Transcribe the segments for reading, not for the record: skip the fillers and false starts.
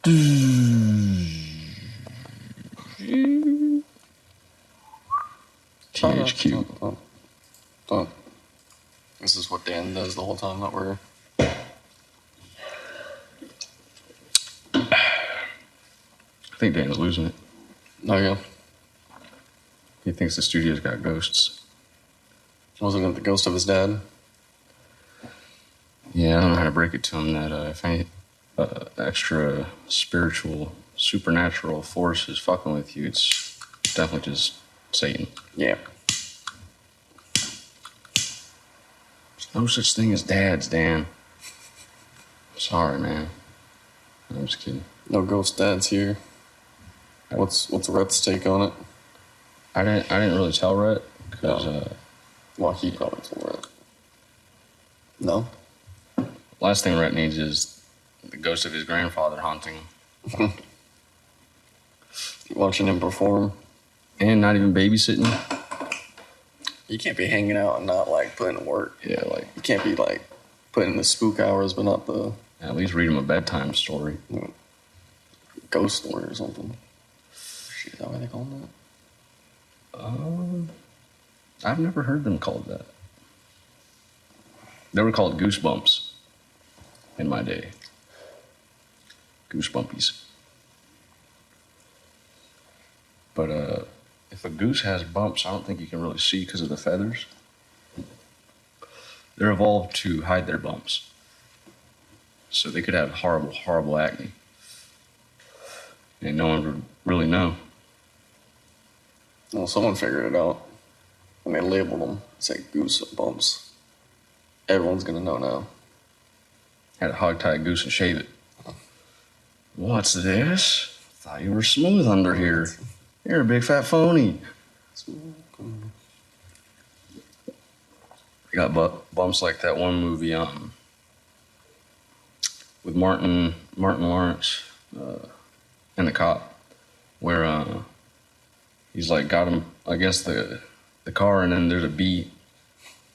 THQ. This is what Dan does the whole time that we're... I think Dan's losing it. Oh, yeah. He thinks the studio's got ghosts. Wasn't it the ghost of his dad? Yeah, I don't know how to break it to him that if any extra spiritual, supernatural force is fucking with you, it's definitely just Satan. Yeah. There's no such thing as dads, Dan. Sorry, man. I'm just kidding. No ghost dads here. What's Rhett's take on it? I didn't really tell Rhett because well, he probably told Rhett. No. Last thing Rhett needs is the ghost of his grandfather haunting him. Watching him perform. And not even babysitting. You can't be hanging out and not like putting in work. Yeah, like you can't be like putting in the spook hours, but not the... At least read him a bedtime story. Ghost story or something. Shit, is that what they call that? I've never heard them called that. They were called goosebumps in my day. Goosebumpies. But if a goose has bumps, I don't think you can really see because of the feathers. They're evolved to hide their bumps. So they could have horrible, horrible acne. And no one would really know. Well, someone figured it out. And they labeled them. It's like goose bumps. Everyone's gonna know now. Had to hog tie a goose and shave it. What's this? Thought you were smooth under here. You're a big fat phony. We got bumps like that one movie with Martin Lawrence and the cop, where he's like got him against the car, and then there's a bee.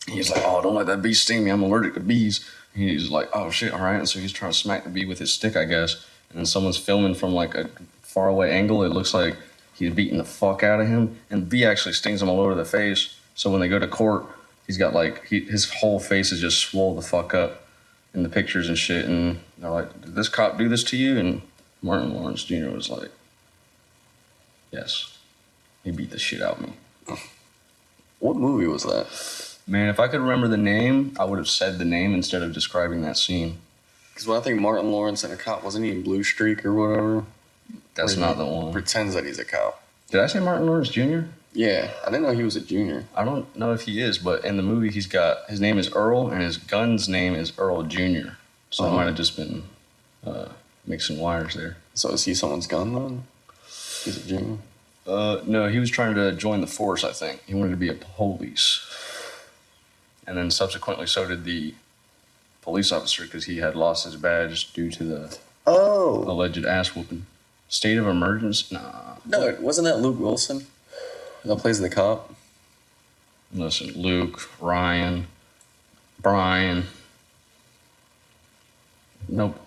He's like, "Oh, don't let that bee sting me. I'm allergic to bees." And he's like, "Oh shit, all right." And so he's trying to smack the bee with his stick, I guess. And then someone's filming from like a faraway angle. It looks like he's beating the fuck out of him, and the bee actually stings him all over the face. So when they go to court, he's got like his whole face is just swole the fuck up in the pictures and shit. And they're like, "Did this cop do this to you?" And Martin Lawrence Jr. was like, "Yes, he beat the shit out of me." What movie was that? Man, if I could remember the name, I would have said the name instead of describing that scene. Because when I think Martin Lawrence and a cop, wasn't he in Blue Streak or whatever? That's not the one. Pretends that he's a cop. Did I say Martin Lawrence Jr.? Yeah, I didn't know he was a junior. I don't know if he is, but in the movie his name is Earl, and his gun's name is Earl Jr. So I might have just been mixing wires there. So is he someone's gun then? He's a junior? No, he was trying to join the force, I think. He wanted to be a police. And then subsequently so did the police officer because he had lost his badge due to the alleged ass whooping. State of emergency? Nah. No, wasn't that Luke Wilson that plays the cop? Listen, Luke, Ryan, Brian. Nope.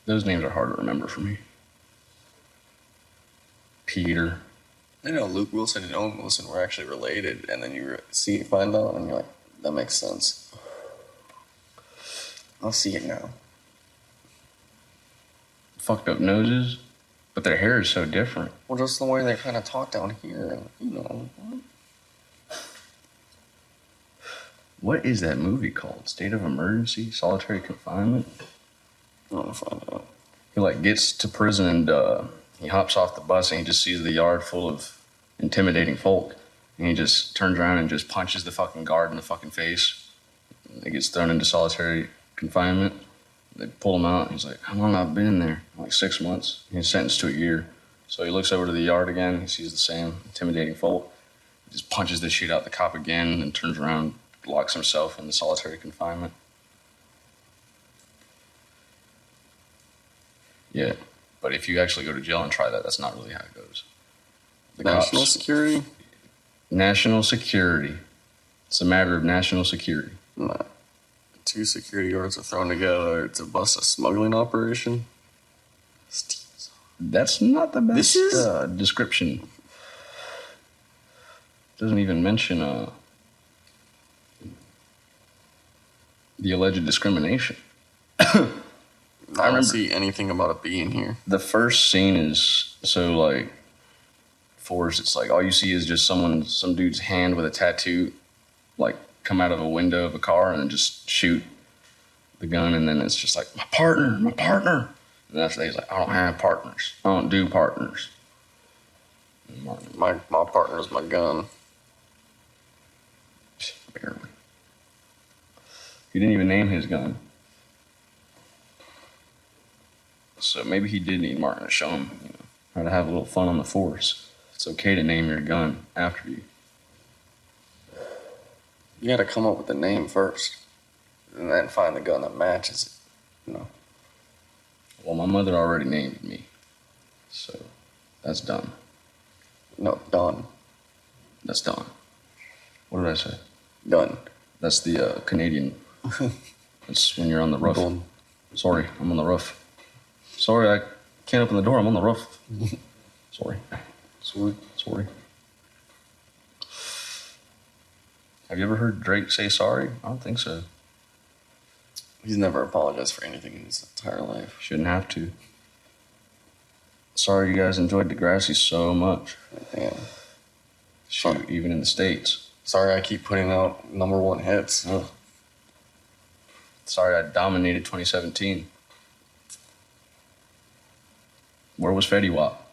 Those names are hard to remember for me. Peter. I know Luke Wilson and Owen Wilson were actually related, and then you find out, and you're like, that makes sense. I'll see it now. Fucked up noses, but their hair is so different. Well, just the way they kind of talk down here, you know. What is that movie called? State of Emergency? Solitary Confinement? I want to find out. He like gets to prison and he hops off the bus and he just sees the yard full of intimidating folk. And he just turns around and just punches the fucking guard in the fucking face. He gets thrown into solitary confinement. They pull him out and he's like, "How long have I been in there?" Like 6 months. He's sentenced to a year. So he looks over to the yard again. He sees the same intimidating folk. He just punches the shit out the cop again and turns around, locks himself into solitary confinement. Yeah, but if you actually go to jail and try that, that's not really how it goes. National security? National security. It's a matter of national security. Nah. 2 security guards are thrown together to bust a smuggling operation. Steve. That's not the best This is- description. Doesn't even mention the alleged discrimination. I don't remember- see anything about it being here. The first scene is so like forced. It's like all you see is just some dude's hand with a tattoo, like come out of a window of a car and then just shoot the gun, and then it's just like my partner. And after that, he's like, I don't have partners. I don't do partners. And Martin, My partner's my gun. barely. He didn't even name his gun. So maybe he did need Martin to show him, how to have a little fun on the force. It's okay to name your gun after you. You got to come up with the name first, and then find the gun that matches it. Well, my mother already named me, so that's done. No, done. That's done. What did I say? Done. That's the Canadian. That's when you're on the roof. Done. Sorry, I'm on the roof. Sorry, I can't open the door. I'm on the roof. Sorry. Sorry. Have you ever heard Drake say sorry? I don't think so. He's never apologized for anything in his entire life. Shouldn't have to. Sorry you guys enjoyed Degrassi so much. Damn. Shoot, even in the States. Sorry I keep putting out #1 hits. Ugh. Sorry I dominated 2017. Where was Fetty Wap?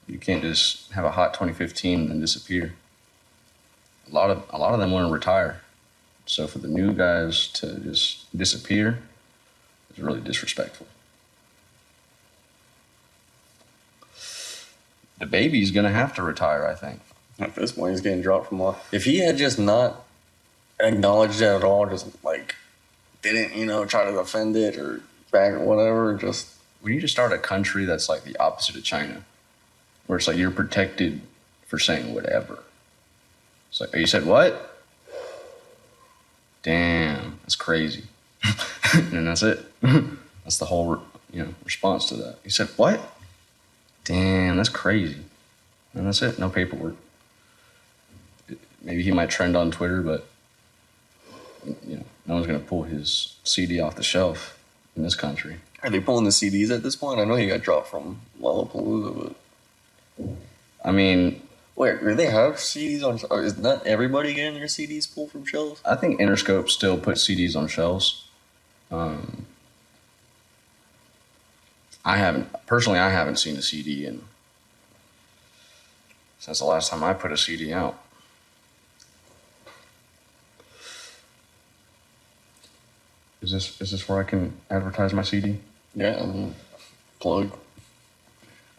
You can't just have a hot 2015 and then disappear. A lot of them want to retire. So for the new guys to just disappear is really disrespectful. The baby's gonna have to retire, I think. At this point, he's getting dropped from law. If he had just not acknowledged it at all, just like didn't, try to defend it or back or whatever, just. We need to start a country that's like the opposite of China, where it's like you're protected for saying whatever. It's like, oh, you said what? Damn, that's crazy. And that's it. That's the whole, response to that. You said what? Damn, that's crazy. And that's it. No paperwork. Maybe he might trend on Twitter, but no one's gonna pull his CD off the shelf in this country. Are they pulling the CDs at this point? I know he got dropped from Lollapalooza, but. I mean, wait, do they have CDs on? Or is not everybody getting their CDs pulled from shelves? I think Interscope still puts CDs on shelves. I haven't seen a CD since the last time I put a CD out. Is this where I can advertise my CD? Yeah, plug.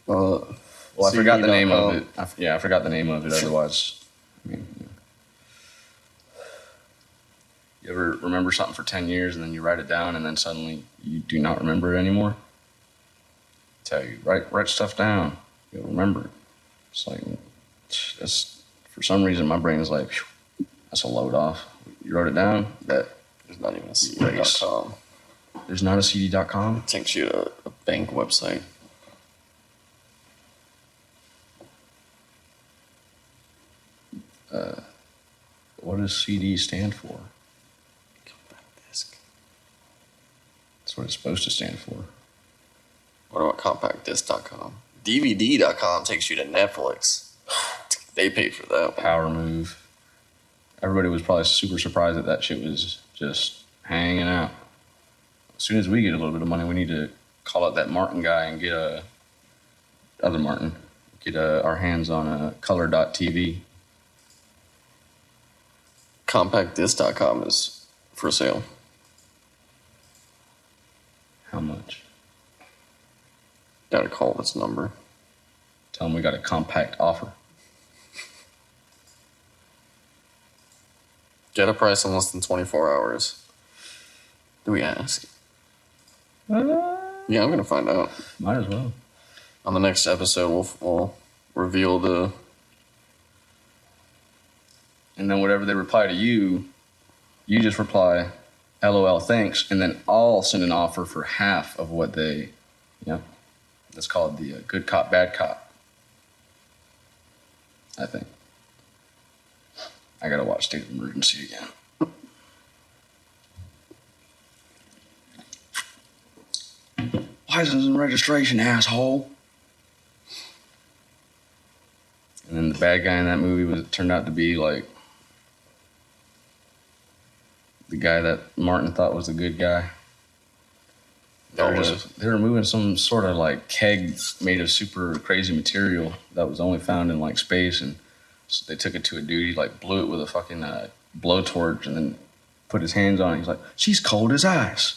Well, I forgot the name of it. I forgot the name of it. Otherwise, you ever remember something for 10 years and then you write it down and then suddenly you do not remember it anymore? I tell you, write stuff down. You'll remember it. It's like, that's, for some reason, my brain is like, phew, that's a load off. You wrote it down? That There's not even a CD.com. There's not a CD.com? It takes you to a bank website. What does CD stand for? Compact disc. That's what it's supposed to stand for. What about compactdisc.com? DVD.com takes you to Netflix. They pay for that one. Power move. Everybody was probably super surprised that shit was just hanging out. As soon as we get a little bit of money, we need to call out that Martin guy and get our hands on a color.tv. Compactdisc.com is for sale. How much? Gotta call this number. Tell them we got a compact offer. Get a price in less than 24 hours. Do we ask? Yeah, I'm gonna find out. Might as well. On the next episode, we'll reveal the. And then whatever they reply to you, you just reply, LOL, thanks, and then I'll send an offer for half of what they, That's called the Good Cop, Bad Cop, I think. I gotta watch State of Emergency again. License and registration, asshole. And then the bad guy in that movie turned out to be like the guy that Martin thought was the good guy. They were moving some sort of like keg made of super crazy material that was only found in like space, and so they took it to a dude. He like blew it with a fucking blowtorch and then put his hands on it. He's like, "She's cold as ice.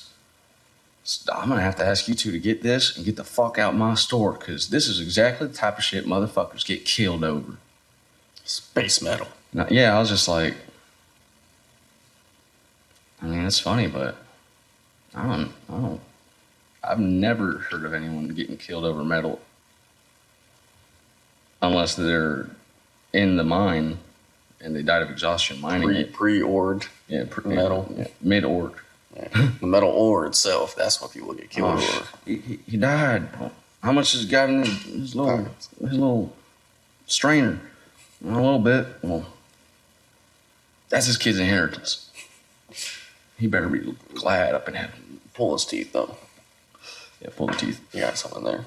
So I'm gonna have to ask you two to get this and get the fuck out my store, because this is exactly the type of shit motherfuckers get killed over." Space metal. Now, yeah, I was just like, I mean, it's funny, but I've never heard of anyone getting killed over metal, unless they're in the mine and they died of exhaustion mining it. Pre-ored metal. Yeah, mid-ord. Yeah. The metal ore itself, that's what people get killed over. He died. How much has got in his little strainer? A little bit. Well, that's his kid's inheritance. He better be glad up in heaven. Pull his teeth, though. Yeah, pull the teeth. You got something there.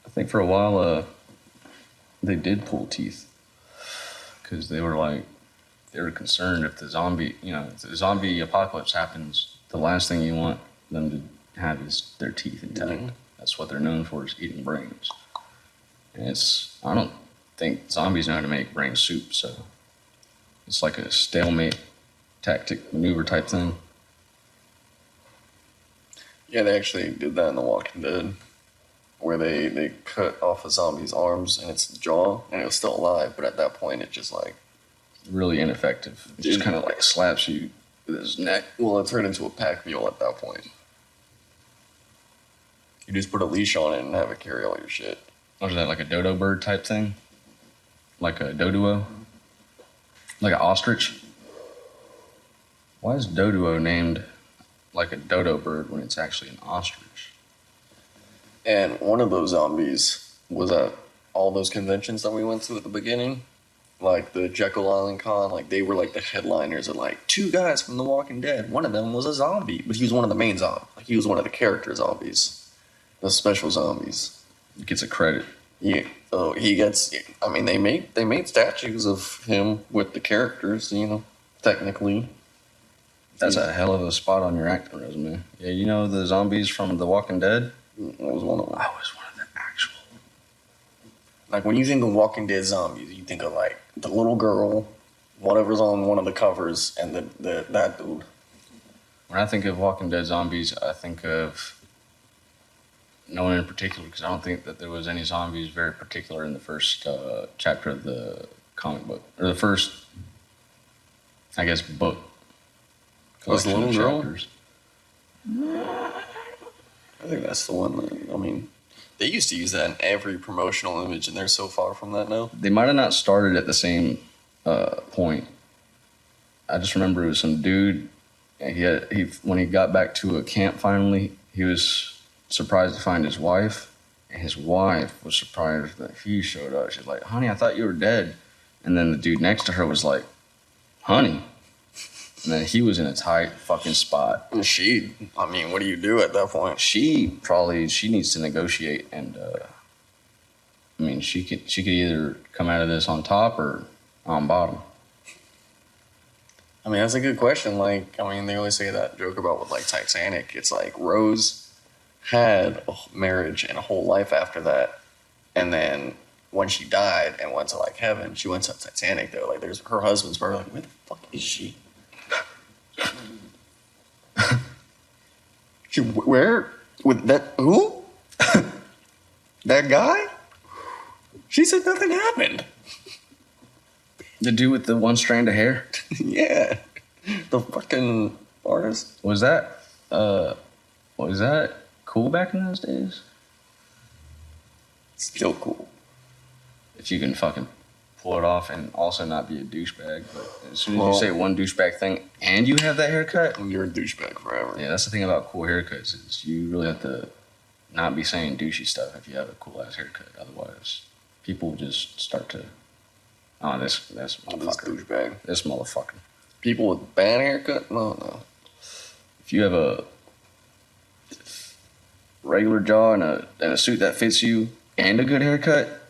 I think for a while, they did pull teeth, because they were concerned if the zombie apocalypse happens, the last thing you want them to have is their teeth intact. Mm-hmm. That's what they're known for, is eating brains. And I don't think zombies know how to make brain soup, so it's like a stalemate tactic maneuver type thing. Yeah, they actually did that in The Walking Dead, where they cut off a zombie's arms and its jaw, and it was still alive, but at that point it just like... Really ineffective. It just kind of like slaps you with his neck. Well, it turned into a pack mule at that point. You just put a leash on it and have it carry all your shit. Or is that like a dodo bird type thing? Like a doduo? Like an ostrich? Why is doduo named like a dodo bird when it's actually an ostrich? And one of those zombies was at all those conventions that we went to at the beginning. Like the Jekyll Island Con, like they were like the headliners of like 2 guys from The Walking Dead. One of them was a zombie, but he was one of the main zombies. Like he was one of the character zombies, the special zombies. He gets a credit. Yeah, so he gets. I mean, they made statues of him with the characters. Technically, that's a hell of a spot on your acting resume. Yeah, you know the zombies from The Walking Dead. I was one of them. I was one of the actual. Like when you think of Walking Dead zombies, you think of like the little girl, whatever's on one of the covers, and that dude. When I think of Walking Dead zombies, I think of no one in particular, because I don't think that there was any zombies very particular in the first chapter of the comic book, or the first, I guess, book. Was the little girl? Chapters. I think that's the one that, I mean, they used to use that in every promotional image, and they're so far from that now. They might have not started at the same point. I just remember it was some dude, and when he got back to a camp finally, he was surprised to find his wife, and his wife was surprised that he showed up. She's like, "Honey, I thought you were dead." And then the dude next to her was like, "Honey." And then he was in a tight fucking spot. And I mean, what do you do at that point? She needs to negotiate, and I mean, she could either come out of this on top or on bottom. I mean, that's a good question. Like, I mean, they always say that joke about with like Titanic. It's like Rose had a marriage and a whole life after that, and then when she died and went to like heaven, she went to Titanic though. Like, there's her husband's probably like, where the fuck is she? Where? With that? Who? That guy? She said nothing happened. The dude with the one strand of hair? Yeah. The fucking artist. Was that cool back in those days? Still cool. If you can fucking pull it off and also not be a douchebag. But as soon as you say one douchebag thing and you have that haircut, you're a douchebag forever. Yeah, that's the thing about cool haircuts, is you really have to not be saying douchey stuff if you have a cool ass haircut. Otherwise, people just start to, oh, this motherfucker, douchebag. This motherfucker. People with bad haircut? No. If you have a regular jaw and a suit that fits you and a good haircut,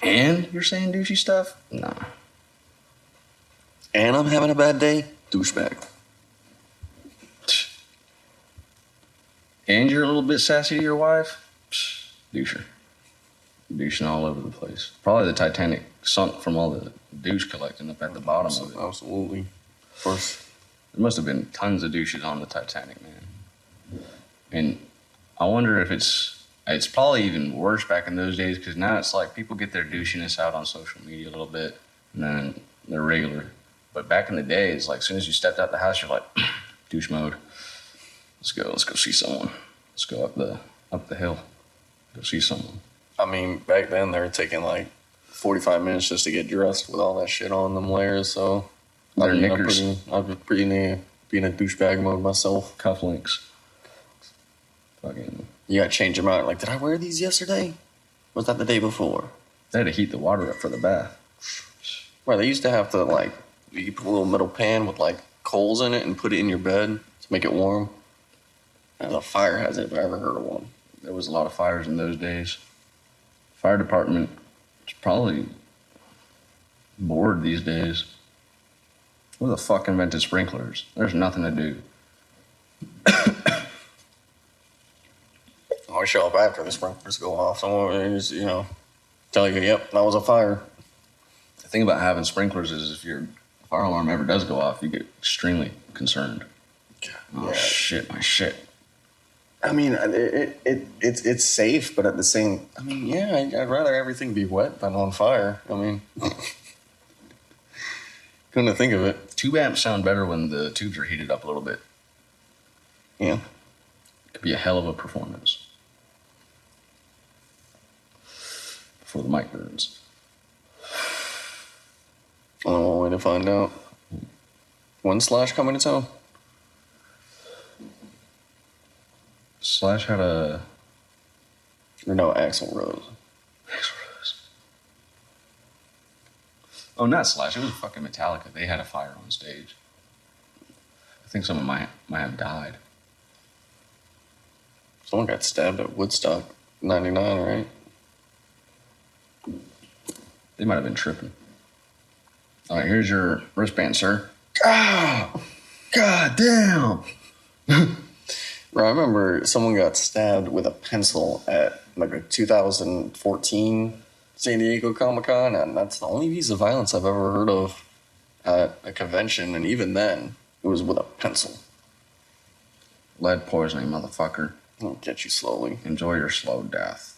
and you're saying douchey stuff, nah. And I'm having a bad day? Douchebag. And you're a little bit sassy to your wife? Doucher. Douching all over the place. Probably the Titanic sunk from all the douche collecting up at the bottom of it. Absolutely. Of course. There must have been tons of douches on the Titanic, man. And I wonder if it's probably even worse back in those days, because now it's like people get their douchiness out on social media a little bit, and then they're regular. But back in the day, it's like as soon as you stepped out the house, you're like, douche mode. Let's go see someone. Let's go up the hill. Go see someone. I mean, back then they were taking like 45 minutes just to get dressed with all that shit on them layers, so Their knickers. I'd be pretty near being a douchebag mode myself. Cufflinks. Fucking. You gotta change them out. Like, did I wear these yesterday? Was that the day before? They had to heat the water up for the bath. Right, they used to have to, like, you put a little metal pan with, like, coals in it and put it in your bed to make it warm. That's a fire hazard if I ever heard of one. There was a lot of fires in those days. Fire department is probably bored these days. Who the fuck invented sprinklers? There's nothing to do. I show up after the sprinklers go off. Someone just, tell you, yep, that was a fire. The thing about having sprinklers is if your fire alarm ever does go off, you get extremely concerned. Oh, shit, my shit. I mean, it's safe, but at the same, I'd rather everything be wet than on fire. I mean, couldn't think of it. Tube amps sound better when the tubes are heated up a little bit. Yeah. Could be a hell of a performance. Before the mic burns. Only one way to find out. When's Slash coming to town? Slash had a... Or no, Axl Rose. Axl Rose. Oh, not Slash. It was fucking Metallica. They had a fire on stage. I think someone might have died. Someone got stabbed at Woodstock 99, right? They might have been tripping. All right, here's your wristband, sir. Ah! God damn! Bro, I remember someone got stabbed with a pencil at like a 2014 San Diego Comic-Con, and that's the only piece of violence I've ever heard of at a convention, and even then, it was with a pencil. Lead poisoning, motherfucker. It'll get you slowly. Enjoy your slow death.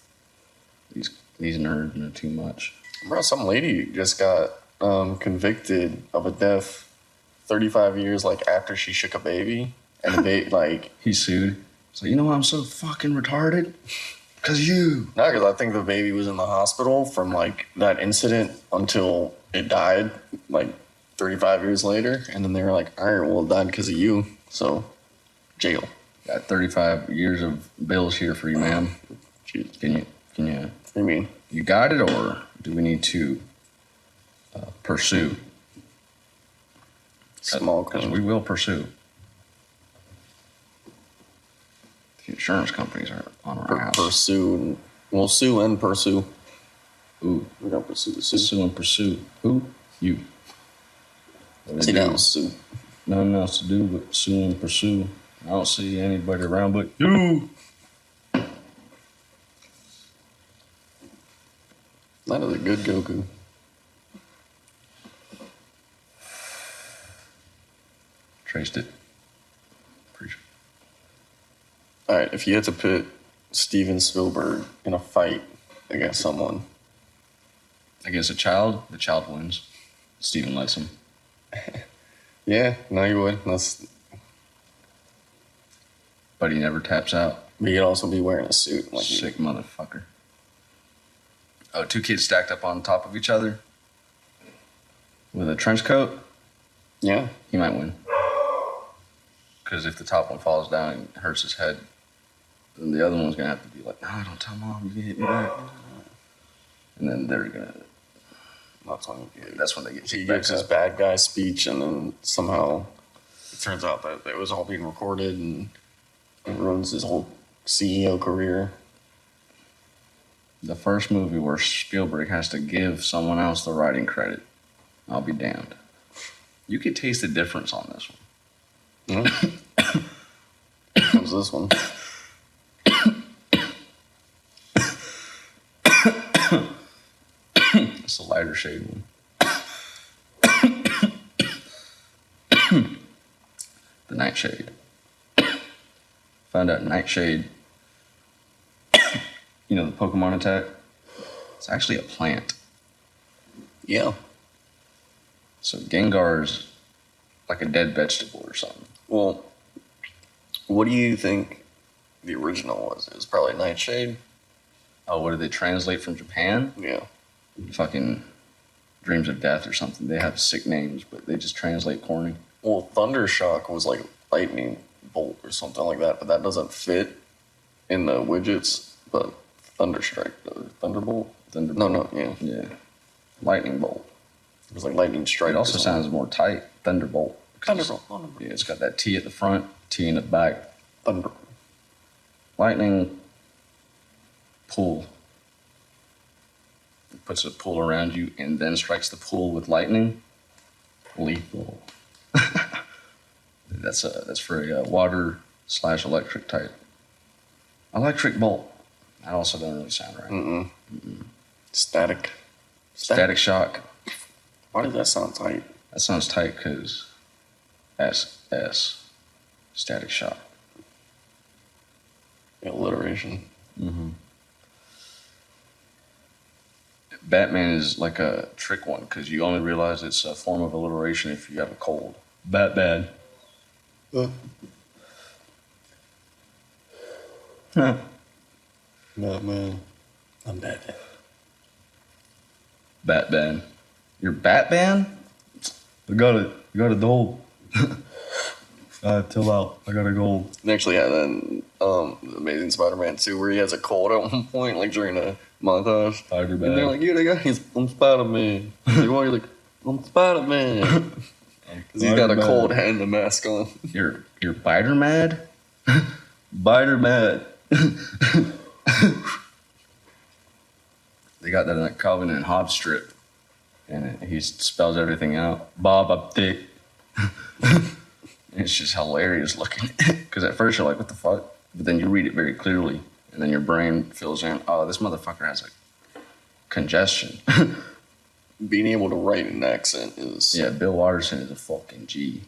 These nerds know too much. Bro, some lady just got convicted of a death 35 years after she shook a baby. And the he sued. So, you know why I'm so fucking retarded? Because you. No, because I think the baby was in the hospital from that incident until it died 35 years later. And then they were like, all right, well, it died because of you. So, jail. Got 35 years of bills here for you, ma'am. Can you? What do you mean? You got it, or do we need to pursue? Small because we will pursue. The insurance companies are on our house. Pursue. We'll sue and pursue. Ooh. We're going to pursue. Pursue and pursue. Who? You. Sit down, sue. Nothing else to do but sue and pursue. I don't see anybody around but you. That is a good Goku. Traced it. Appreciate it. All right, if you had to put Steven Spielberg in a fight against someone. Against a child, the child wins. Steven lets him. Yeah, no, you would. But he never taps out. But he'd also be wearing a suit. Sick motherfucker. Oh, two kids stacked up on top of each other with a trench coat? Yeah. He might win. Because if the top one falls down and hurts his head, And the other one's gonna have to be like, "No, don't tell mom. You can hit me back." And then they're gonna. That's when That's when they get. he gives his bad guy speech, and then somehow it turns out that it was all being recorded, and it ruins his whole CEO career. The first movie where Spielberg has to give someone else the writing credit. I'll be damned. You could taste the difference on this one. Mm. Comes this one. It's a lighter shade one. The Nightshade. Found out Nightshade, you know, the Pokemon attack, it's actually a plant. Yeah. So Gengar's like a dead vegetable or something. Well, what do you think the original was? It was probably Nightshade. Oh, what did they translate from Japan? Yeah. Fucking Dreams of Death or something. They have sick names, but they just translate corny. Well, Thundershock was like lightning bolt or something like that, but that doesn't fit in the widgets. But Thunderstrike, Thunderbolt? No, yeah. Yeah. Lightning bolt. It was like lightning strike. It also sounds more tight. Thunderbolt. Thunderbolt. Yeah, it's got that T at the front, T in the back. Thunder. Lightning pull. It puts a pull around you and then strikes the pull with lightning. Lethal. That's for a water/electric type. Electric bolt. That also doesn't really sound right. Mm-mm. Static. Static shock. Why does that sound tight? That sounds tight because SS. Static shock. Alliteration. Mm-hmm. Batman is like a trick one because you only realize it's a form of alliteration if you have a cold. Batman. Batman. I'm Batman. Batman. You're Batman? I got it. I got a gold. Chill out. I got a gold. They actually had an Amazing Spider-Man 2 where he has a cold at one point, like during a montage. Spider-Man. And they're like, "Yeah, guys, I'm Spider-Man." Like, why are you like, "I'm Spider-Man"? Because he's got a cold and a mask on. You're biter mad? Biter mad. They got that in that Calvin and Hobbes strip. And he spells everything out. Bob, I'm thick. It's just hilarious looking. Because at first you're like, what the fuck? But then you read it very clearly. And then your brain fills in, oh, this motherfucker has a congestion. Being able to write an accent is... Yeah, Bill Watterson is a fucking G.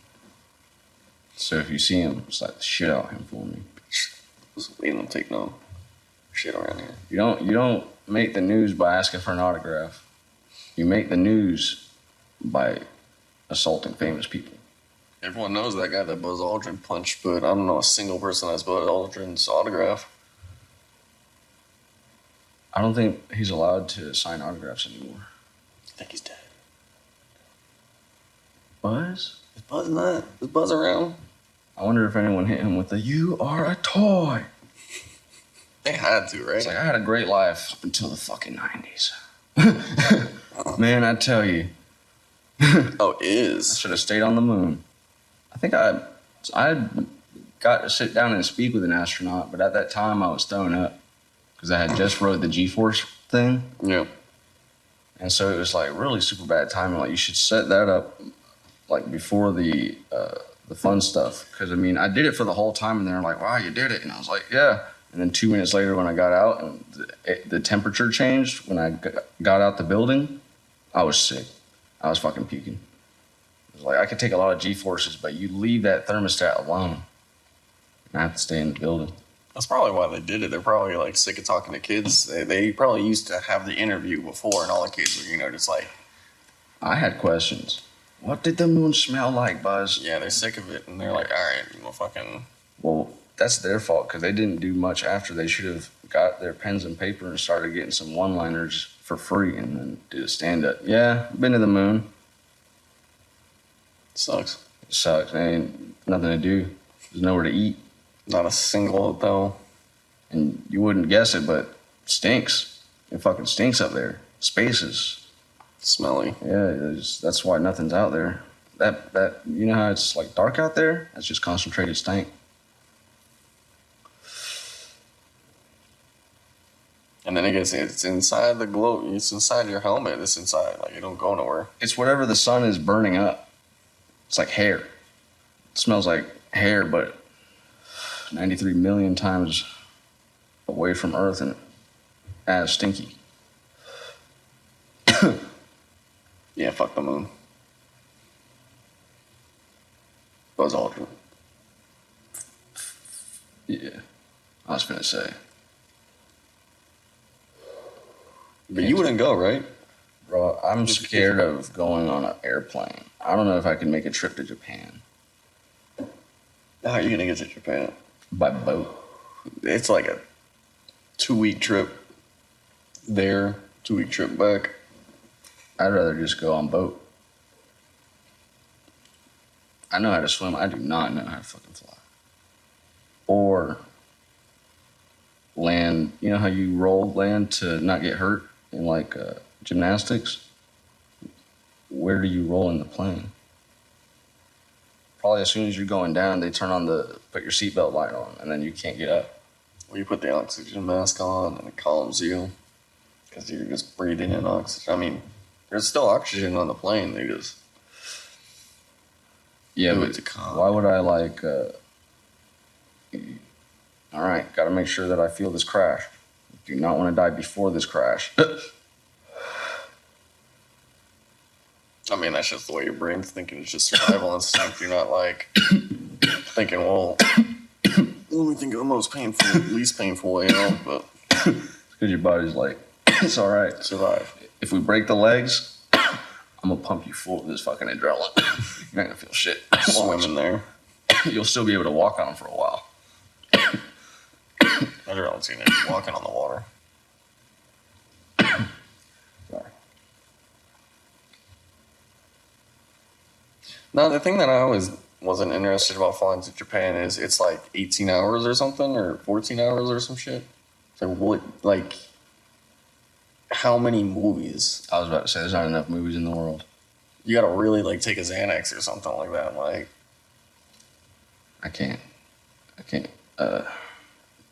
So if you see him, slap the shit out of him for me. Just waiting to take no shit around here. You don't make the news by asking for an autograph. You make the news by assaulting famous people. Everyone knows that guy that Buzz Aldrin punched, but I don't know a single person that has Buzz Aldrin's autograph. I don't think he's allowed to sign autographs anymore. I think he's dead. Buzz? Is Buzz not? Is Buzz around? I wonder if anyone hit him with the "You are a toy." They had to, right? It's like, I had a great life up until the fucking 90s. Man, I tell you. Oh, I is. should have stayed on the moon. I think I got to sit down and speak with an astronaut, but at that time I was thrown up because I had just rode the G-force thing. Yeah. And so it was like really super bad timing. Like you should set that up like before the fun stuff. Because I mean, I did it for the whole time, and they're like, "Wow, you did it," and I was like, "Yeah." And then 2 minutes later, when I got out and the temperature changed, when I got out the building, I was sick. I was fucking puking. It was like I could take a lot of G-forces, but you leave that thermostat alone, and I have to stay in the building. That's probably why they did it. They're probably like sick of talking to kids. They probably used to have the interview before, and all the kids were, just like, I had questions. What did the moon smell like, Buzz? yeah, they're sick of it, and they're like, all right, well, fucking. Well, that's their fault because they didn't do much after. They should have got their pens and paper and started getting some one-liners for free and then did a stand-up. Yeah, been to the moon. Sucks. It sucks. Ain't nothing to do. There's nowhere to eat. Not a single hotel. And you wouldn't guess it, but it stinks. It fucking stinks up there. Space is Smelly. yeah. That's why nothing's out there. That you know how it's like dark out there? That's just concentrated stank. And then it's inside the globe. It's inside your helmet. It's inside. Like, it don't go nowhere. It's whatever the sun is burning up. It's like hair. It smells like hair, but 93 million times away from Earth and as stinky. Yeah, fuck the moon. Buzz Aldrin. Yeah, I was gonna say. But you wouldn't go, right? Bro, I'm scared of going on an airplane. I don't know if I can make a trip to Japan How are you gonna get to Japan? by boat. It's like a 2-week trip there, 2-week trip back. I'd rather just go on boat. I know how to swim. I do not know how to fucking fly. Or land. You know how you roll land to not get hurt in like gymnastics? Where do you roll in the plane? Probably as soon as you're going down, they turn on put your seatbelt light on, and then you can't get up. Well, you put the oxygen mask on and it calms you because you're just breathing in oxygen. I mean, there's still oxygen on the plane. They just Yeah, do it but to calm. why would I like? All right, got to make sure that I feel this crash. Do not want to die before this crash. I mean, that's just the way your brain's thinking. It's just survival instinct. You're not like thinking, well, let me think of the most painful, least painful way out, but Because your body's like, it's all right. survive. If we break the legs, I'm gonna pump you full of this fucking adrenaline. You're not gonna feel shit. Swimming there. You'll still be able to walk on them for a while. I don't see them walking on the water. Sorry. No, the thing that I always wasn't interested about flying to Japan is it's like 18 hours or something, or 14 hours or some shit. It's like, what, like, how many movies? I was about to say, there's not enough movies in the world. You gotta really, like, take a Xanax or something like that. Like, I can't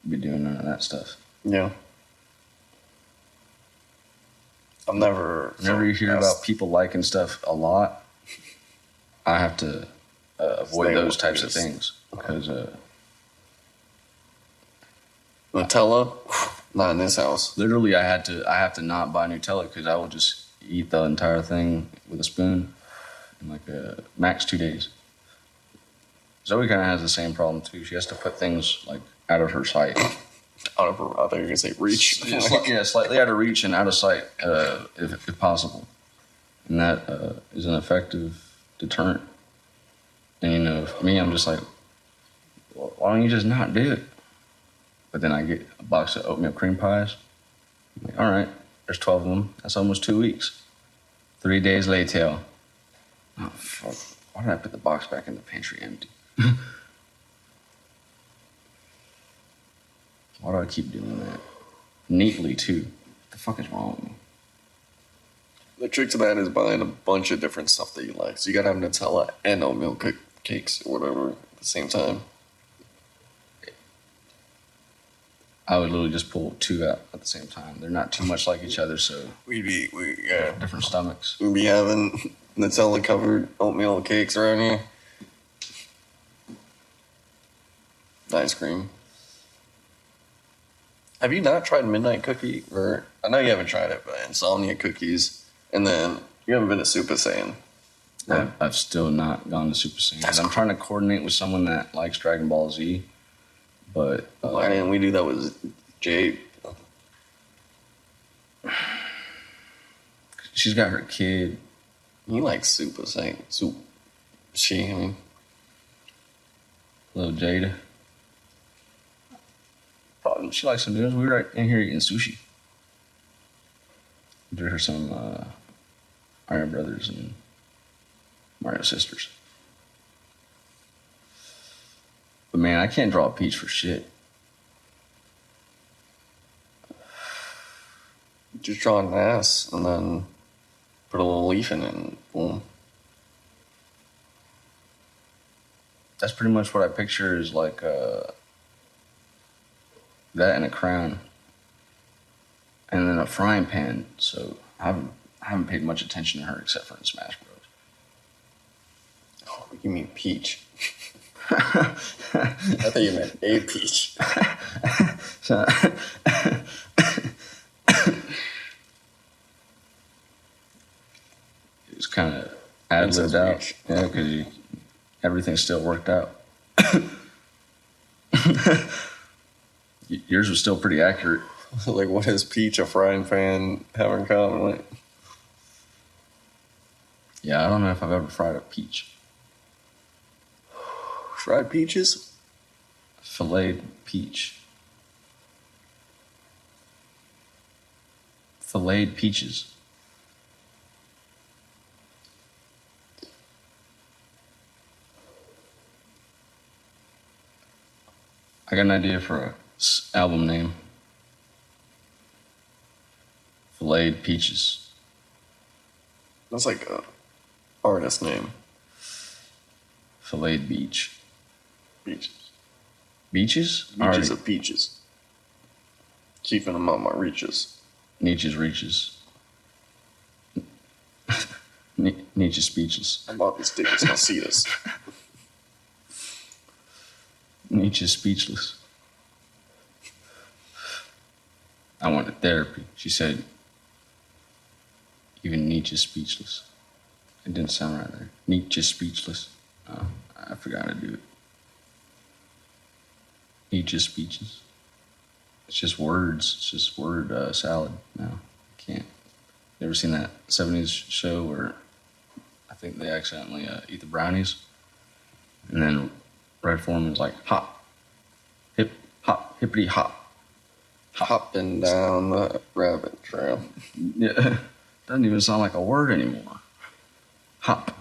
be doing none of that stuff. yeah. I've never. Whenever you hear about people liking stuff a lot, I have to avoid Stay those away types of from things because Nutella, not in this house. literally I have to not buy Nutella because I will just eat the entire thing with a spoon in like max 2 days. Zoe kind of has the same problem too. She has to put things like out of her sight. Out of her, I thought you were gonna say reach. Yeah, slightly out of reach and out of sight, if possible. And that is an effective deterrent. And you know, for me, I'm just like, well, why don't you just not do it? But then I get a box of oatmeal cream pies. I'm like, all right, there's 12 of them. That's almost 2 weeks. 3 days later. Oh, fuck. Why did I put the box back in the pantry empty? Why do I keep doing that? Neatly, too. What the fuck is wrong with me? The trick to that is buying a bunch of different stuff that you like. So you gotta have Nutella and oatmeal cakes or whatever at the same time. I would literally just pull 2 out at the same time. They're not too much like each other, so We'd be different stomachs. we'd be having Nutella covered oatmeal cakes around here. Ice cream. Have you not tried Midnight Cookie? Or I know you haven't tried it, but Insomnia Cookies. And then you haven't been to Super Saiyan. I've still not gone to Super Saiyan. That's I'm trying to coordinate with someone that likes Dragon Ball Z, but Why didn't we do that with Jade? she's got her kid. You like Super Saiyan. I mean, Little Jada. Probably she likes some noodles. We were right in here eating sushi. Did her some Iron Brothers and Mario Sisters. But man, I can't draw a peach for shit. Just draw an ass and then put a little leaf in it and boom. That's pretty much what I picture is like that and a crown. And then a frying pan. So I haven't paid much attention to her except for in Smash Bros. Oh, you mean Peach? I thought you meant a peach. So, it was kind of ad-libbed out. Peach. Yeah, because everything still worked out. Yours was still pretty accurate. Like, what does Peach, a frying pan, have in common? Like, Yeah, I don't know if I've ever fried a peach. fried peaches? Filleted peach. Filleted peaches. I got an idea for a album name. Filleted peaches. That's like a artist name. Filleted beach. Beaches. Beaches? Beaches of peaches. Keeping them on my reaches. Nietzsche's reaches. Nietzsche speechless. I bought these tickets, I'll see this. Nietzsche's speechless. I wanted therapy. She said, even Nietzsche's speechless. It didn't sound right there. Nietzsche's speechless. Oh, I forgot to do it. Nietzsche's speeches. It's just words. It's just word salad. No, I can't. You ever seen that 70s show where I think they accidentally eat the brownies? And then Red Foreman's like, hop, hip, hop, hippity hop. Hopping down the rabbit trail. Yeah, doesn't even sound like a word anymore. Hop.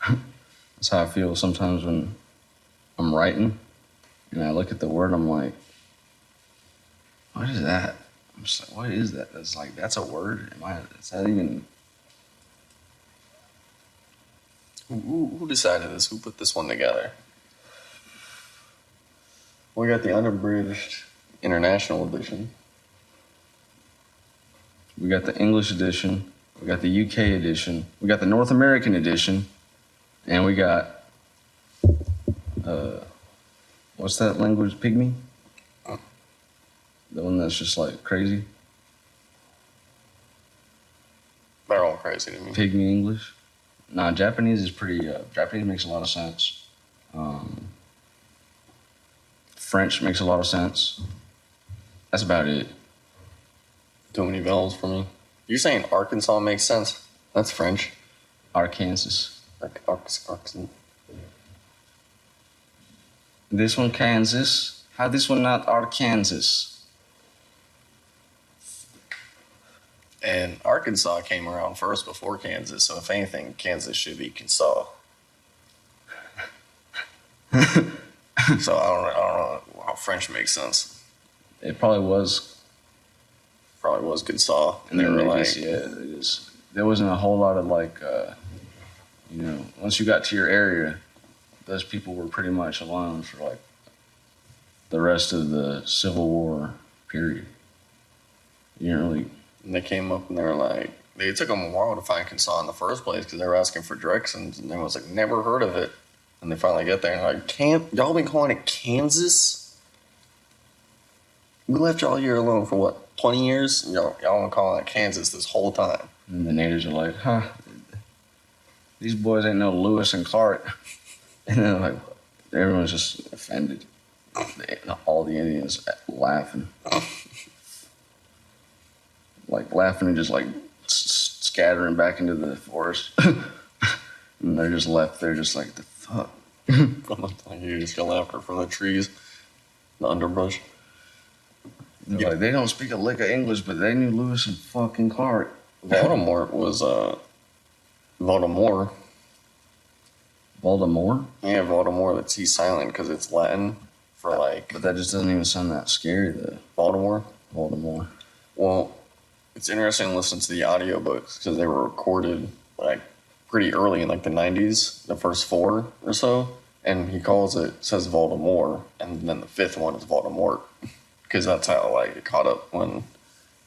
That's how I feel sometimes when I'm writing and I look at the word, I'm like, what is that? I'm just like, what is that? That's like, that's a word? Is that even? Who decided this? Who put this one together? We got the unabridged international edition. We got the English edition. We got the UK edition. We got the North American edition. And we got, what's that language? Pygmy? The one that's just like crazy? They're all crazy to me. Pygmy English? Nah, Japanese is pretty, Japanese makes a lot of sense. French makes a lot of sense. That's about it. Too many vowels for me. You're saying Arkansas makes sense? That's French. Arkansas. Arkansas. This one Kansas. How this one not Arkansas? And Arkansas came around first before Kansas, so if anything, Kansas should be Kansas. So I don't know how French makes sense. It probably was. Probably was Kansas, and they were like, yeah, it is. There wasn't a whole lot of like, once you got to your area, those people were pretty much alone for like the rest of the Civil War period. You didn't really. And they came up and they were like, they took them a while to find Kansas in the first place because they were asking for directions, and everyone was like, never heard of it. And they finally get there and they're like, y'all been calling it Kansas? We left y'all here alone for what, 20 years? Y'all been calling it Kansas this whole time. And the natives are like, huh, these boys ain't no Lewis and Clark. And then like, everyone's just offended. All the Indians laughing. Like laughing and just like scattering back into the forest. And they're just left there just like, the fuck? You just go after from the trees, the underbrush. Yeah. Like, they don't speak a lick of English, but they knew Lewis and fucking Clark. Voldemort was, Voldemort. Voldemort? Yeah, Voldemort, that's he's silent because it's Latin for like... But that just doesn't even sound that scary, though. Baltimore? Voldemort. Well, It's interesting to listen to the audiobooks because they were recorded like pretty early in like the 90s, the first four or so. And he says Voldemort, and then the fifth one is Voldemort because that's how like it caught up when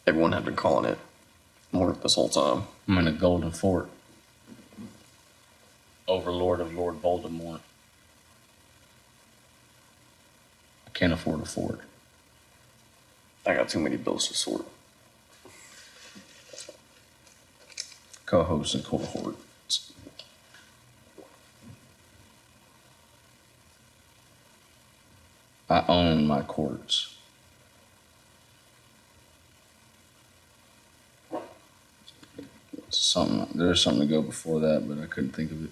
everyone had been calling it Mort this whole time. I'm in a golden fort. Overlord of Lord Voldemort. I can't afford a fort. I got too many bills to sort. Co-host and cohort. I own my courts. There's something to go before that, but I couldn't think of it.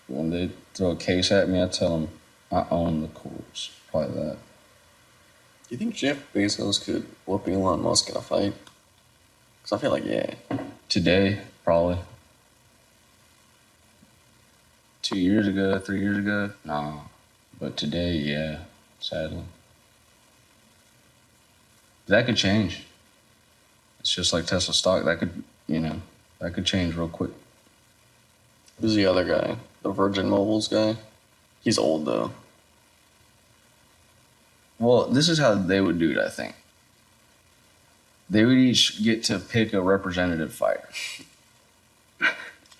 When they throw a case at me, I tell them I own the courts. Probably that. Do you think Jeff Bezos could whoop Elon Musk in a fight? Because I feel like, yeah. Today, probably. 2 years ago, 3 years ago, no. But today, yeah, sadly. That could change. It's just like Tesla stock. That could change real quick. Who's the other guy? The Virgin Mobiles guy? He's old, though. Well, this is how they would do it, I think. They would each get to pick a representative fighter.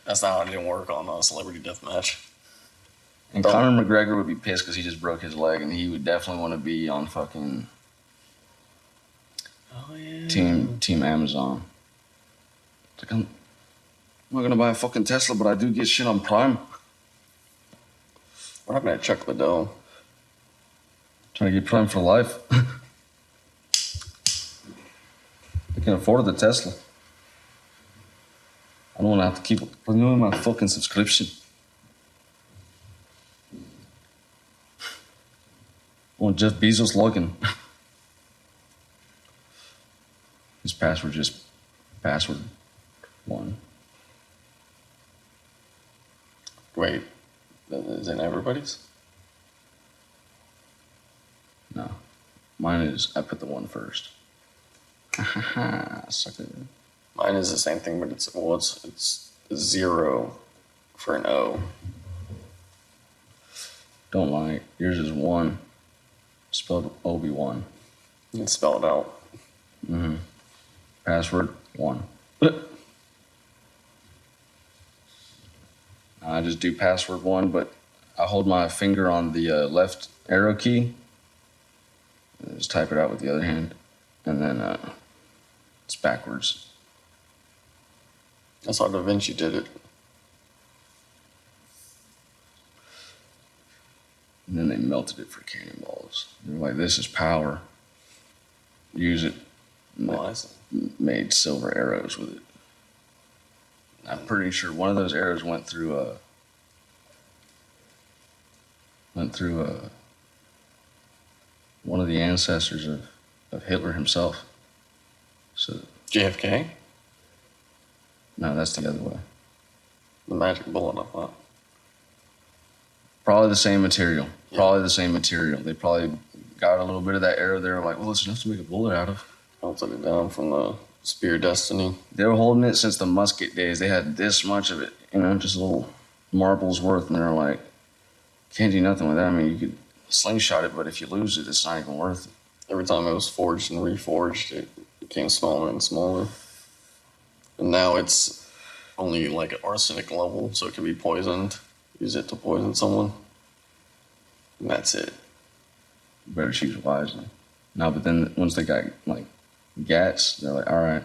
That's not how it didn't work on Celebrity Deathmatch. And Conor McGregor would be pissed because he just broke his leg, and he would definitely want to be on fucking Team Amazon. It's like, I'm not going to buy a fucking Tesla, but I do get shit on Prime. We're not going to Chuck Liddell. Trying to get Prime for life. I can afford the Tesla. I don't want to have to keep renewing my fucking subscription. I want Jeff Bezos login. His password just password 1. Wait, is it everybody's? No. Mine is, I put the 1 first. Sucker. Mine is the same thing, but it's 0 for an O. Don't lie. Yours is 1. Spelled Obi-Wan. You can spell it out. Mm-hmm. Password 1. I just do password 1, but I hold my finger on the left arrow key. And just type it out with the other hand. And then it's backwards. That's how Da Vinci did it. And then they melted it for cannonballs. They were like, this is power. Use it. Made silver arrows with it. I'm pretty sure one of those arrows went through one of the ancestors of Hitler himself. So JFK? No, that's the other way. The magic bullet, I thought. Probably the same material. They probably got a little bit of that arrow there, like, well, it's enough to make a bullet out of. Melted it down from the Spear of Destiny. They were holding it since the musket days. They had this much of it, just a little marble's worth, and they're like, can't do nothing with that. I mean, you could slingshot it, but if you lose it, it's not even worth it. Every time it was forged and reforged, it became smaller and smaller. And now it's only like an arsenic level, so it can be poisoned. Use it to poison someone. And that's it. You better choose wisely. No, but then once they got like GATs, they're like, all right,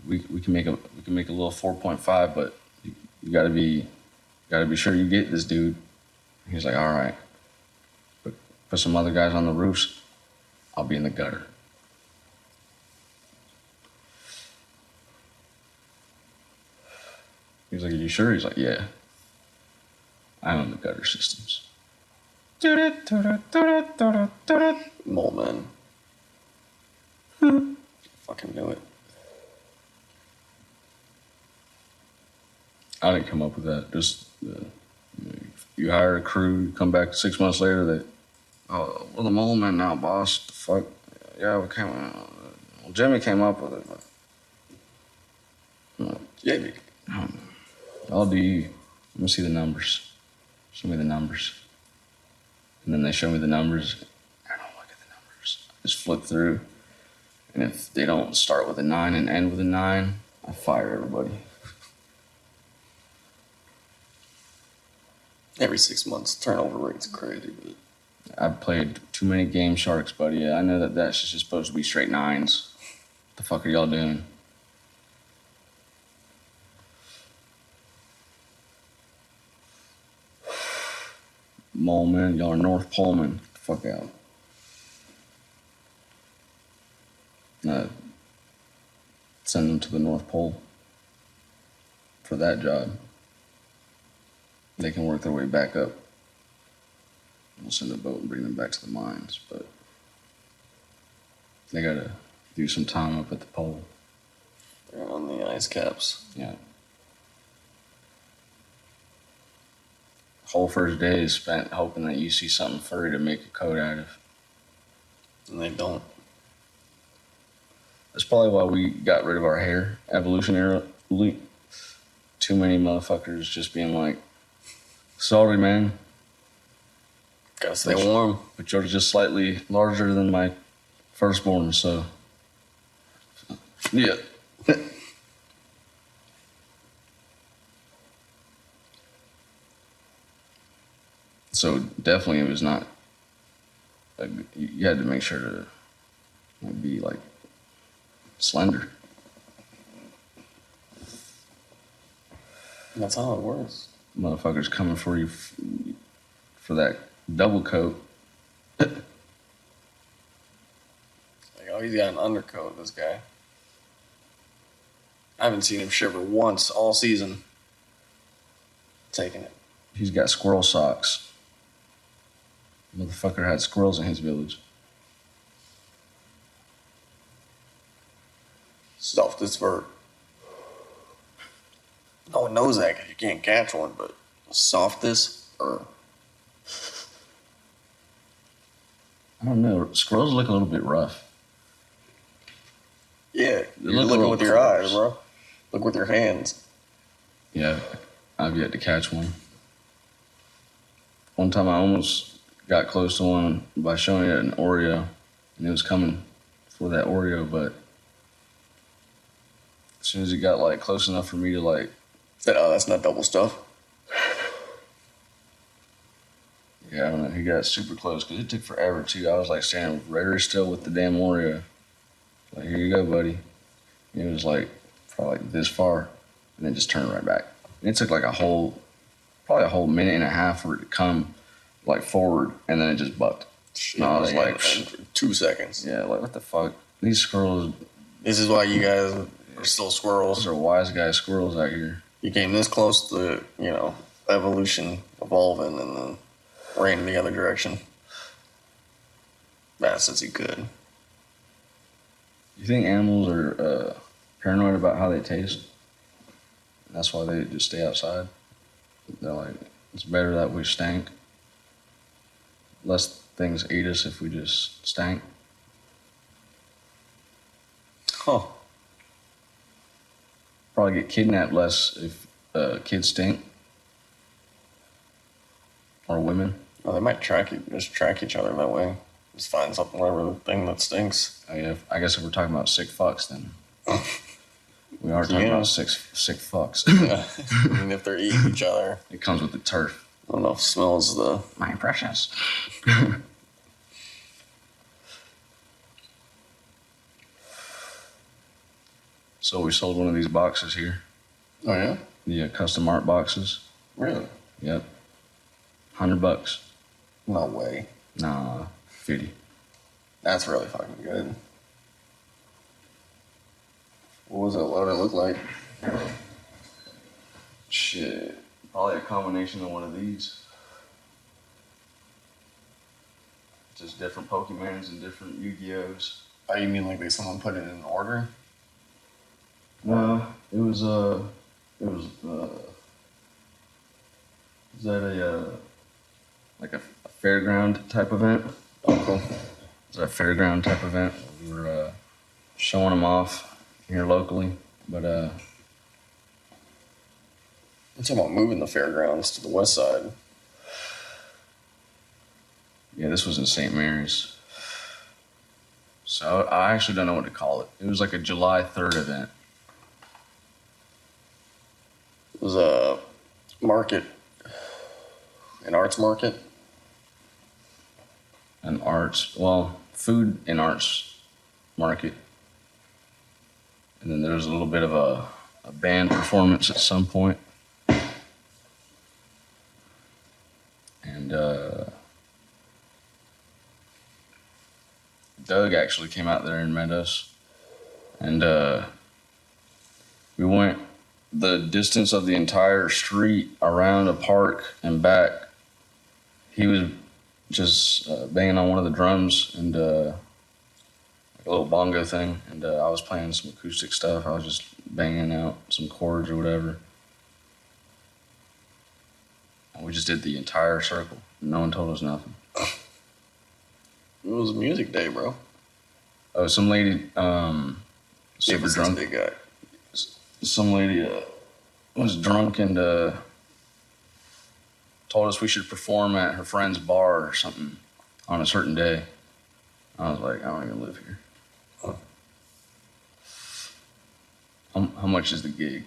we can make a little 4.5, but you gotta be sure you get this dude. He's like, all right, put some other guys on the roofs. I'll be in the gutter. He's like, are you sure? He's like, yeah. I own the gutter systems. Mole man. Fucking knew it. I didn't come up with that. Just you hire a crew, you come back 6 months later, Oh, well, the mole man now, boss. The fuck? Yeah, we came. Well, Jimmy came up with it. But, Jamie. I'll do you. Let me see the numbers. Show me the numbers. And then they show me the numbers. I don't look at the numbers. I just flip through. And if they don't start with a 9 and end with a 9, I fire everybody. Every 6 months, turnover rate's crazy. But I've played too many Game Sharks, buddy. I know that that's just supposed to be straight 9s. What the fuck are y'all doing? Mole man, y'all are North Poleman. Get the fuck out. Send them to the North Pole for that job. They can work their way back up. We'll send a boat and bring them back to the mines, but they gotta do some time up at the pole. they're on the ice caps. Yeah. Whole first day is spent hoping that you see something furry to make a coat out of. And they don't. That's probably why we got rid of our hair evolutionarily. Too many motherfuckers just being like, sorry, man, Gotta stay warm. but you're just slightly larger than my firstborn, so. Yeah. So definitely it was not, you had to make sure to be like slender. That's how it works. Motherfuckers coming for you for that double coat. Like, oh, he's got an undercoat, this guy. I haven't seen him shiver once all season. Taking it. He's got squirrel socks. Motherfucker had squirrels in his village. Softest vert. No one knows that because you can't catch one, but softest or I don't know. Squirrels look a little bit rough. yeah, They you're look a looking little with your close. eyes, bro. Look with your hands. Yeah, I've yet to catch one. One time I almost got close to one by showing it an Oreo, and it was coming for that Oreo, but as soon as it got like close enough for me to like, Said, oh, that's not double stuff. yeah, I don't know, he got super close because it took forever too. I was like standing very still with the damn Oreo. Like, here you go, buddy. And it was like probably like this far, and then just turned right back. And it took like probably a whole minute and a half for it to come like forward, and then it just bucked. Shit, And I was man, like, in 2 seconds. yeah, like what the fuck? These squirrels, This is why you guys are still those squirrels. are wise guy squirrels out here. You came this close to, evolution evolving and then ran in the other direction. Fast as you could. You think animals are paranoid about how they taste? That's why they just stay outside. They're like, it's better that we stank. Less things eat us if we just stank. Huh. Probably get kidnapped less if kids stink. Or women. Well, they might track each other that way. Just find something, whatever thing that stinks. I guess if we're talking about sick fucks, then we are talking about sick fucks. I mean, if they're eating each other, It comes with the turf. I don't know if smells the. My precious. So we sold one of these boxes here. Oh yeah, The custom art boxes. really? Yep. $100. No way. Nah, 50. That's really fucking good. What was it? What did it look like? Shit. Probably a combination of one of these. Just different Pokemons and different Yu-Gi-Ohs. Oh, you mean like someone put it in order? No, it was is that like a fairground type event. Oh, cool. It was a fairground type event. We were showing them off here locally, but I'm talking about moving the fairgrounds to the west side. yeah, this was in St. Mary's. So I actually don't know what to call it. It was like a July 3rd event. It was a market, an arts market. Food and arts market. And then there was a little bit of a band performance at some point. And Doug actually came out there and met us. And we went the distance of the entire street around a park and back. He was just banging on one of the drums and a little bongo thing, and I was playing some acoustic stuff. I was just banging out some chords or whatever. And we just did the entire circle. No one told us nothing. It was music day, bro. Oh, some lady, super drunk. Big guy. Some lady was drunk and told us we should perform at her friend's bar or something on a certain day. I was like, I don't even live here. How much is the gig?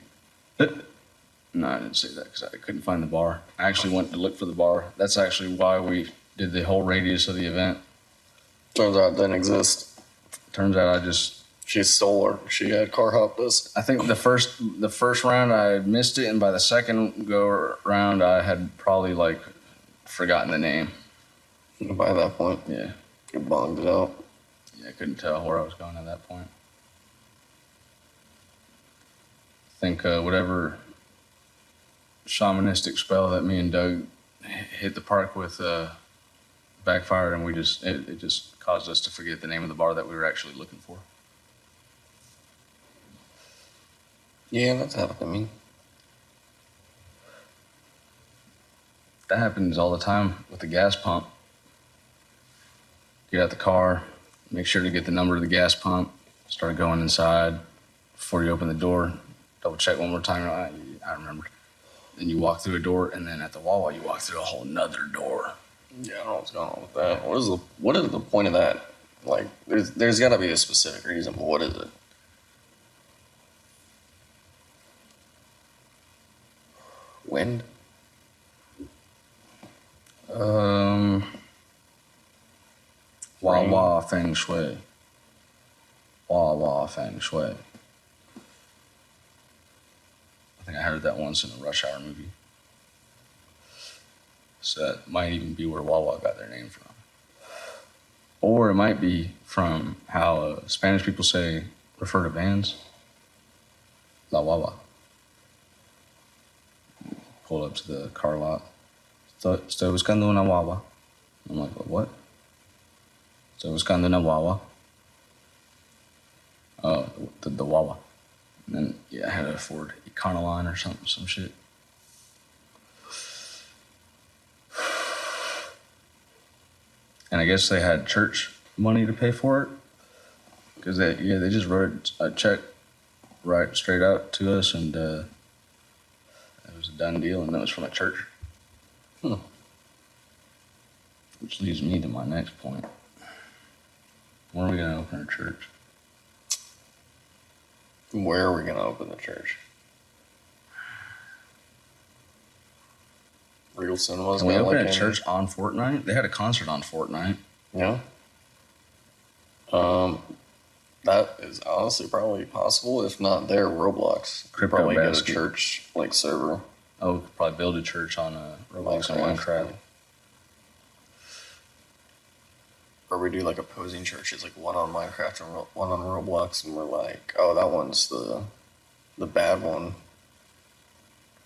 No, I didn't say that because I couldn't find the bar. I actually went to look for the bar. That's actually why we did the whole radius of the event. Turns out it didn't exist. Turns out she stole her. She had car hopped us. I think the first round I missed it, and by the second go round I had probably like forgotten the name. By that point, yeah, you bonged it out. Yeah, I couldn't tell where I was going at that point. I think whatever shamanistic spell that me and Doug hit the park with backfired, and it just caused us to forget the name of the bar that we were actually looking for. Yeah, that's happened to me. That happens all the time with the gas pump. Get out the car, make sure to get the number of the gas pump, start going inside. Before you open the door, double check one more time. I remember. Then you walk through a door, and then at the Wawa, you walk through a whole nother door. Yeah, I don't know what's going on with that. What is the point of that? Like, there's got to be a specific reason, but what is it? Wind? Wawa Feng Shui. Wawa Feng Shui. I think I heard that once in a Rush Hour movie. So that might even be where Wawa got their name from. Or it might be from how Spanish people refer to vans. La Wawa. Pull up to the car lot. Estoy buscando una Wawa. I'm like, what? Estoy buscando una Wawa. Oh, the Wawa. And then, yeah, I had a Ford Econoline or some shit. And I guess they had church money to pay for it. Because they just wrote a check right straight out to us, and it was a done deal, and that was from a church. Which leads me to my next point. When are we going to open our church? Where are we going to open the church? Regal Cinemas. Can we open a church on Fortnite? They had a concert on Fortnite. Yeah. That is honestly probably possible. If not, their Roblox. Crypto probably basket. get a church like server. Oh, we could probably build a church on Roblox and Minecraft. Or we do like opposing churches, like one on Minecraft and one on Roblox, and we're like, oh, that one's the bad one.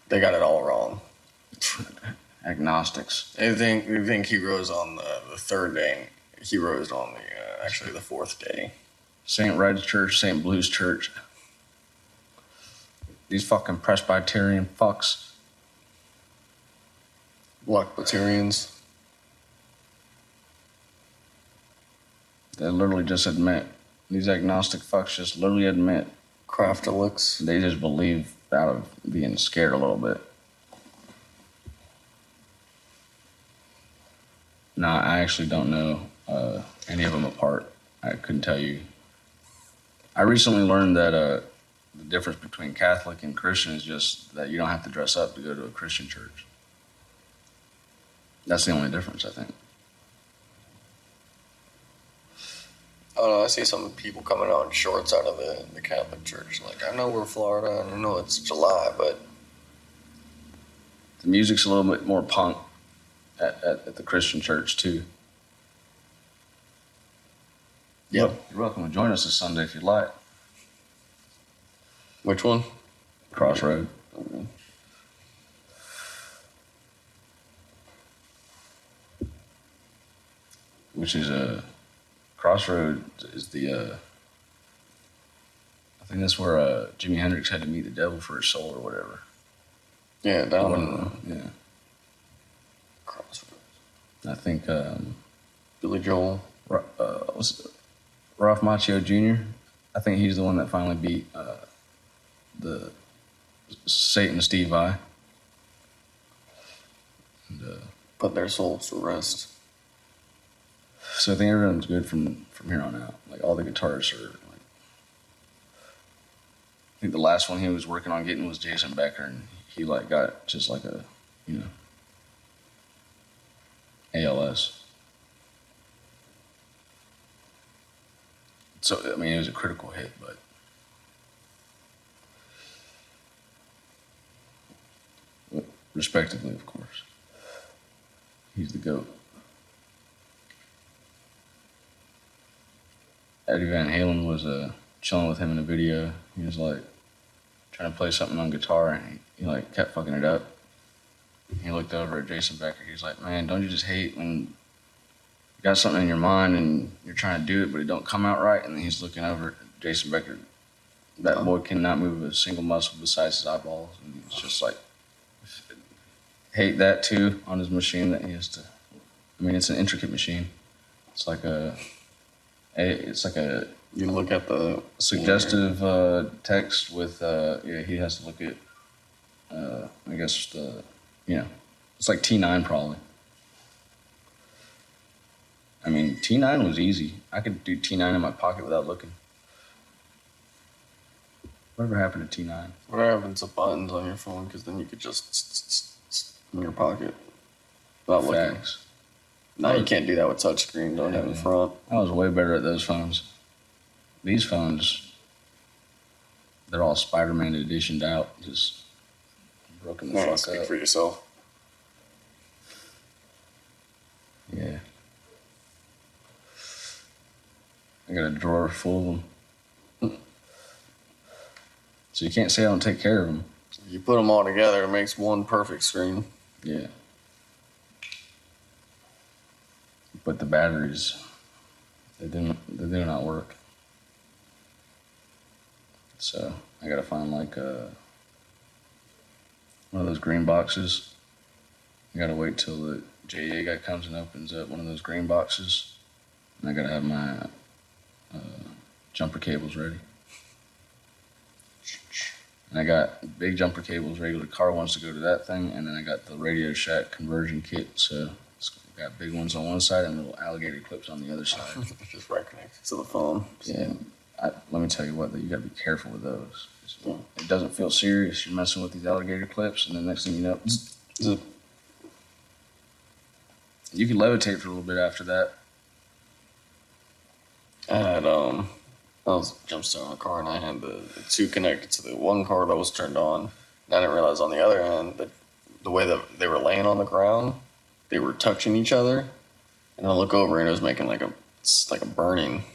They got it all wrong. Agnostics. They think Heroes on the third day. Heroes on the fourth day. St. Red's Church, St. Blue's Church. These fucking Presbyterian fucks. Blackbatarians. They literally just admit. These agnostic fucks just literally admit. Craftalix. They just believe out of being scared a little bit. No, I actually don't know any of them apart. I couldn't tell you. I recently learned that the difference between Catholic and Christian is just that you don't have to dress up to go to a Christian church. That's the only difference, I think. I don't know, I see some people coming out in shorts out of the Catholic Church. Like, I know we're Florida and I know it's July, but The music's a little bit more punk at the Christian church, too. yeah. You're welcome to join us this Sunday if you'd like. Which one? Crossroad. Okay. Which is Crossroad is the I think that's where Jimi Hendrix had to meet the devil for his soul or whatever. Yeah, down in Yeah. Crossroads. I think Billy Joel. was it Ralph Macchio Jr. I think he's the one that finally beat the Satan Steve Vai. And, Put their souls to rest. so I think everyone's good from here on out. Like all the guitarists are. Like, I think the last one he was working on getting was Jason Becker, and he like got just like a ALS. So I mean it was a critical hit, but respectively, of course, he's the GOAT. Eddie Van Halen was chilling with him in a video. He was like trying to play something on guitar, and he like kept fucking it up. He looked over at Jason Becker. He's like, "Man, don't you just hate when you got something in your mind and you're trying to do it, but it don't come out right?" And then he's looking over at Jason Becker. That boy cannot move a single muscle besides his eyeballs, and he's just like hate that too on his machine that he has to. I mean, it's an intricate machine. It's like a You look at the suggestive text with he has to look at I guess it's like T9 probably. I mean T9 was easy. I could do T9 in my pocket without looking. Whatever happened to T9? Whatever happens to buttons on your phone, because then you could just in your pocket without looking. Facts. No, you can't do that with touchscreen. Don't have in front. I was way better at those phones. These phones, they're all Spider-Man editioned out, just broken the fuck Speak up. for yourself. Yeah. I got a drawer full of them. So you can't say I don't take care of them. If you put them all together, it makes one perfect screen. Yeah. But the batteries, they do not work. So I gotta find like one of those green boxes. I gotta wait till the JA guy comes and opens up one of those green boxes, and I gotta have my jumper cables ready. And I got big jumper cables ready. The car wants to go to that thing, and then I got the Radio Shack conversion kit. So it's got big ones on one side and little alligator clips on the other side. Just right connected to the phone. Yeah. Let me tell you what, though, you got to be careful with those. It doesn't feel serious. You're messing with these alligator clips, and the next thing you know, you can levitate for a little bit after that. I was jump starting a car, and I had the two connected to the one car that was turned on. And I didn't realize on the other end that the way that they were laying on the ground, they were touching each other. And I look over, and it was making like a burning.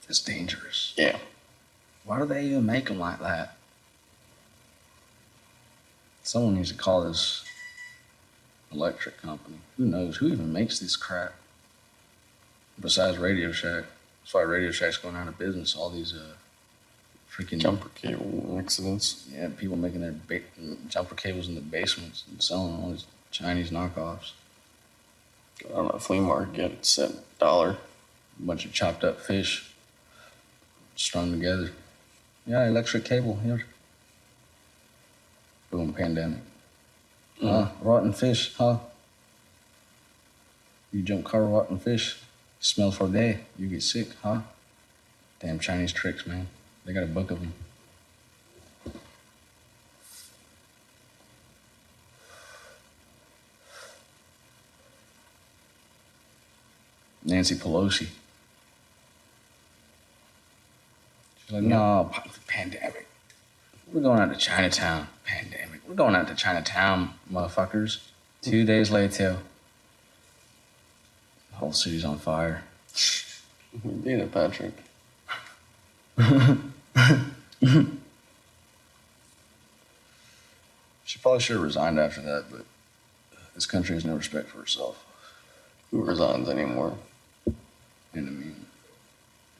It's dangerous. Yeah. Why do they even make them like that? Someone needs to call this electric company. Who knows? Who even makes this crap? Besides Radio Shack. That's why Radio Shack's going out of business. All these freaking Jumper cable accidents. Yeah, people making their jumper cables in the basements and selling all these Chinese knockoffs. Go on a flea market, get it set $1. A bunch of chopped up fish strung together. Yeah, electric cable here. Boom, pandemic. Rotten fish, huh? You jump car rotten fish, smell for a day, you get sick, huh? Damn Chinese tricks, man. They got a book of them. Nancy Pelosi. She's like, no, pandemic. We're going out to Chinatown. Pandemic. We're going out to Chinatown, motherfuckers. 2 days later, the whole city's on fire. We did it, Patrick. She probably should have resigned after that, but this country has no respect for itself. Who resigns anymore? And I mean,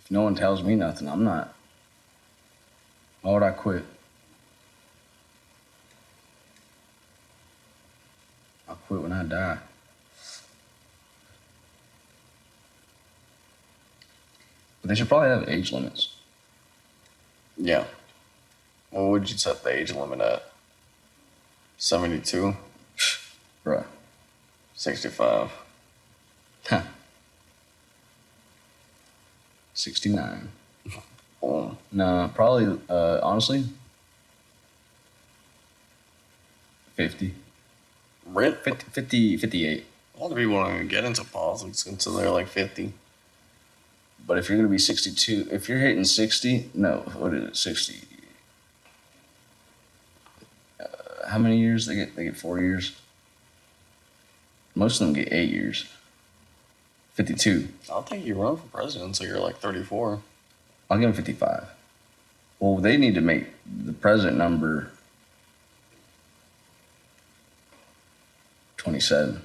if no one tells me nothing, I'm not. Why would I quit? I'll quit when I die. But they should probably have age limits. Yeah. What would you set the age limit at? 72? Bruh. 65? Huh. 69. Boom. No, probably, honestly, 50. Rip? 58. A lot of people don't even get into politics until they're like 50. But if you're going to be 62, if you're hitting 60, no, what is it, 60? How many years? They get 4 years. Most of them get 8 years. 52. I'll think you run for president until you're like 34. I'll give them 55. Well, they need to make the president number 27.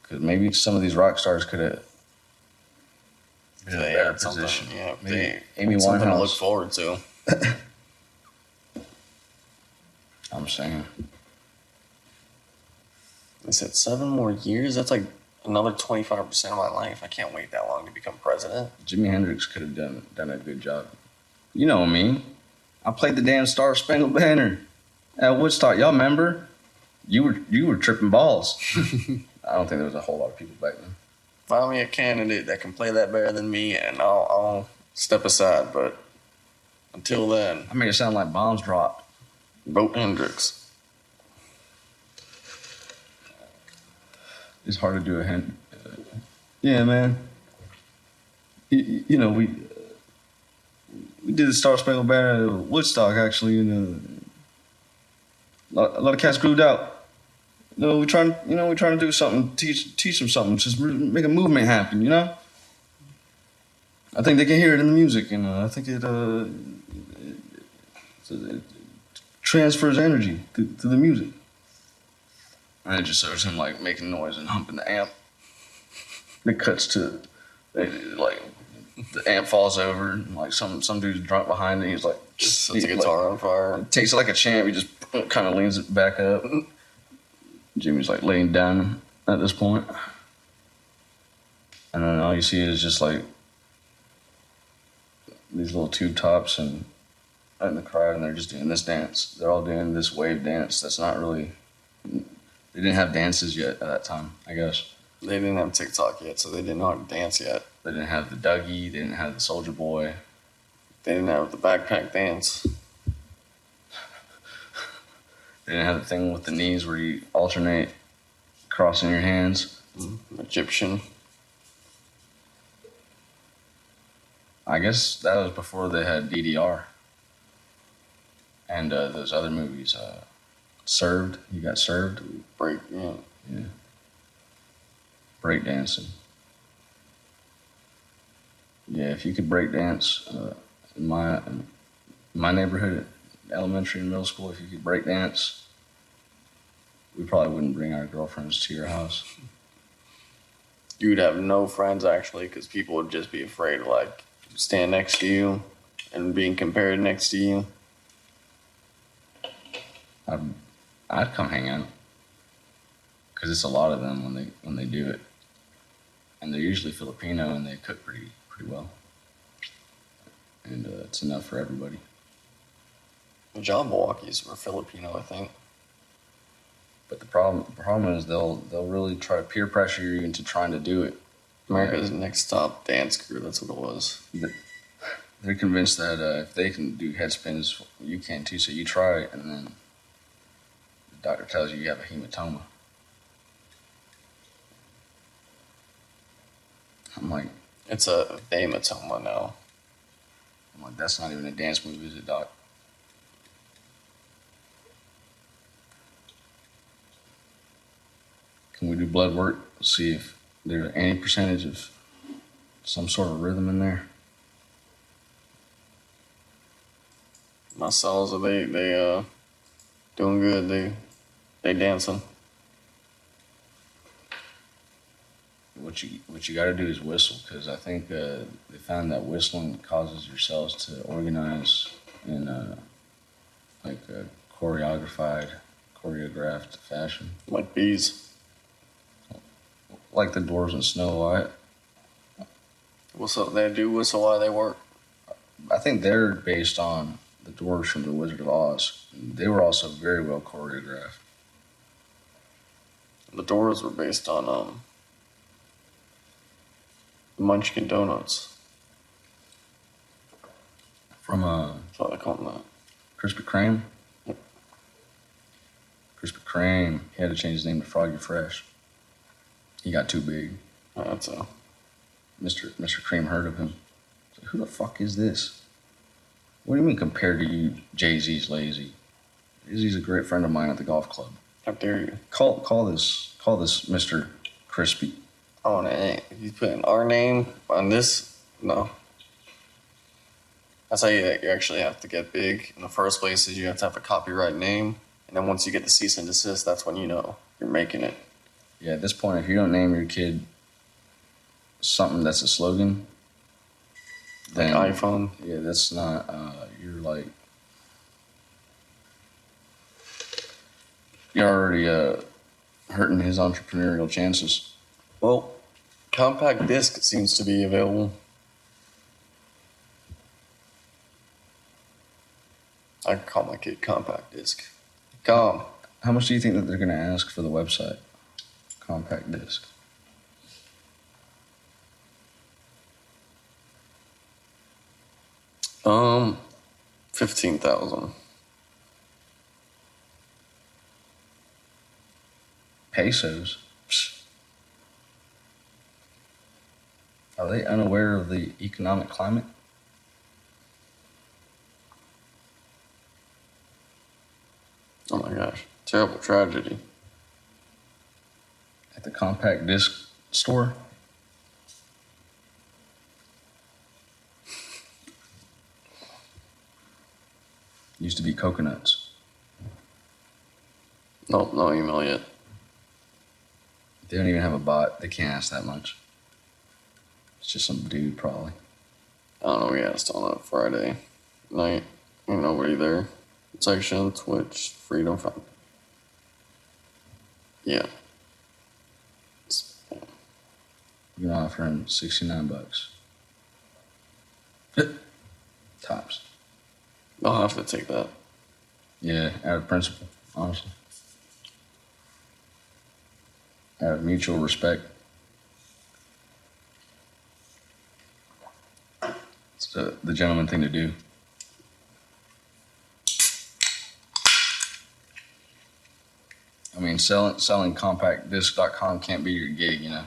Because maybe some of these rock stars could have been in a better position. Yeah, maybe Amy something to Winehouse. look forward to. I'm saying. They said 7 more years? That's like another 25% of my life. I can't wait that long to become president. Jimi Hendrix could have done a good job. You know me. I played the damn Star Spangled Banner at Woodstock. Y'all remember? You were tripping balls. I don't think there was a whole lot of people back then. Find me a candidate that can play that better than me, and I'll step aside. But until then, I made it sound like bombs dropped. vote Hendrix. It's hard to do a hand. Yeah, man. You know, we did the Star Spangled Banner at Woodstock, actually. A lot of cats grooved out. We're trying to do something, teach them something, just make a movement happen. You know. I think they can hear it in the music, and I think it transfers energy to the music. And it just shows him like making noise and humping the amp. It cuts to like the amp falls over and like some dude's drunk behind it. He's like Sets the guitar on fire. Takes it like a champ. He just kind of leans it back up. Jimmy's like laying down at this point, and then all you see is just like these little tube tops and in the crowd, and they're just doing this dance. They're all doing this wave dance. That's not really. They didn't have dances yet at that time, I guess. They didn't have TikTok yet, so they didn't know how to dance yet. They didn't have the Dougie. They didn't have the Soldier Boy. They didn't have the backpack dance. They didn't have the thing with the knees where you alternate crossing your hands. Egyptian. I guess that was before they had DDR. And those other movies, Served. You got Served. Break, yeah. Yeah. Break dancing. Yeah, if you could break dance in my neighborhood, elementary and middle school, if you could break dance, we probably wouldn't bring our girlfriends to your house. You would have no friends, actually, because people would just be afraid to, like, stand next to you and being compared next to you. I'd come hang out because it's a lot of them when they do it, and they're usually Filipino and they cook pretty well, and it's enough for everybody. The John Milwaukee's were Filipino, I think. But the problem is they'll really try to peer pressure you into trying to do it. America's Next Top Dance Crew, that's what it was. They're convinced that if they can do head spins, you can too. So you try it, and then the doctor tells you have a hematoma. I'm like, It's a hematoma now. I'm like, that's not even a dance move, is it, doc? Can we do blood work? See if there's any percentage of some sort of rhythm in there. My cells, they doing good. They dancing. What you got to do is whistle, because I think they found that whistling causes your cells to organize in like a choreographed fashion, Like bees. like the Doors and Snow White. Whistle, they do whistle while they work. I think they're based on the Doors from The Wizard of Oz. They were also very well choreographed. The Doors were based on Munchkin Donuts. From That's why they call them that. Krispy Kreme. Yep. Krispy Kreme. He had to change his name to Froggy Fresh. He got too big. That's a. Mr. Kreme heard of him. Like, who the fuck is this? What do you mean compared to you, Jay-Z's lazy? Jay-Z's a great friend of mine at the golf club. How dare you? Call this Mr. Crispy. Oh, you putting our name on this? No. That's how you actually have to get big in the first place. Is you have to have a copyright name, and then once you get the cease and desist, that's when you know you're making it. Yeah, at this point, if you don't name your kid something that's a slogan, then Like iPhone. Yeah, that's not. You're like you're already hurting his entrepreneurial chances. Well, compact disc seems to be available. I can call my kid compact disc. How much do you think that they're going to ask for the website? Compact disc. $15,000 pesos. Psst. Are they unaware of the economic climate? Oh my gosh, terrible tragedy. At the compact disc store? Used to be coconuts. Nope, no email yet. They don't even have a bot. They can't ask that much. It's just some dude, probably. I don't know, we asked on a Friday night. Ain't nobody there. Section, Twitch, Freedom Fund. Yeah. You're gonna offer him $69. Tops. I'll have to take that. Yeah, out of principle, honestly. Out of mutual respect. It's the gentleman thing to do. I mean, selling compactdisc.com can't be your gig, you know.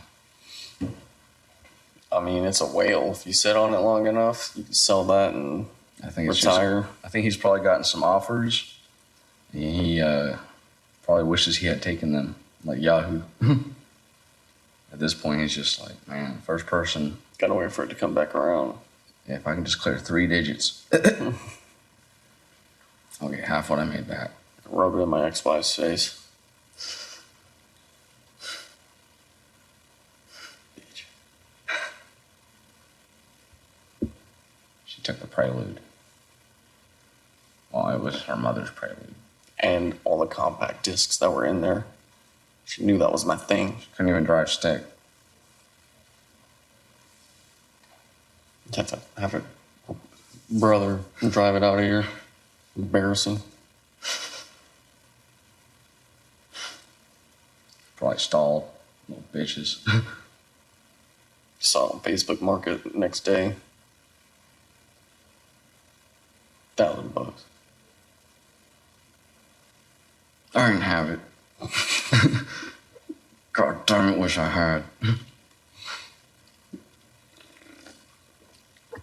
I mean, it's a whale. If you sit on it long enough, you can sell that and I think retire. I think he's probably gotten some offers. And he probably wishes he had taken them, like Yahoo. At this point, he's just like, man, first person. Gotta wait for it to come back around. Yeah, if I can just clear 3 digits, I'll get half what I made back. Rub it in my ex-wife's face. She took the prelude. Well, it was her mother's prelude. and all the compact discs that were in there. She knew that was my thing. Couldn't even drive stick. Have to have a brother drive it out of here. Embarrassing. Probably stalled. Little bitches. Saw it on Facebook Market next day. $1,000. I didn't have it. God damn it, wish I had. I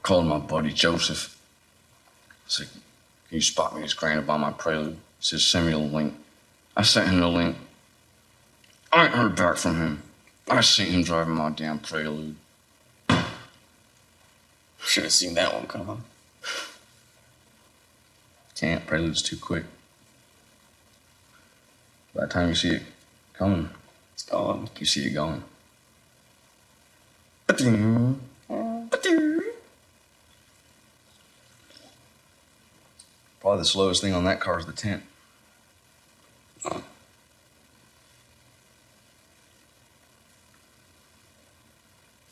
called my buddy Joseph. I said, can you spot me this granite by my Prelude? He said, send me the link. I sent him the link. I ain't heard back from him. I seen him driving my damn Prelude. Should have seen that one coming. Can't. Prelude's too quick. By the time you see it coming, It's gone. you see it going. Probably the slowest thing on that car is the tent.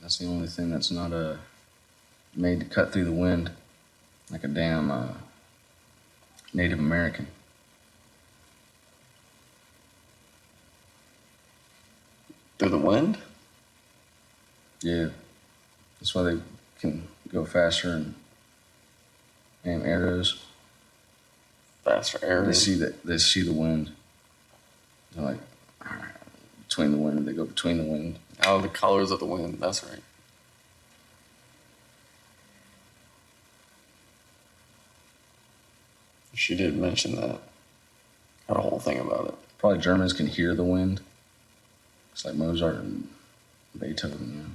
That's the only thing that's not made to cut through the wind like a damn Native American. Through the wind? Yeah, that's why they can go faster and aim arrows. Faster arrows. They see the wind. They're like between the wind. They go between the wind. Oh, the colors of the wind. That's right. She did mention that. Had a whole thing about it. Probably Germans can hear the wind. It's like Mozart and Beethoven, you know.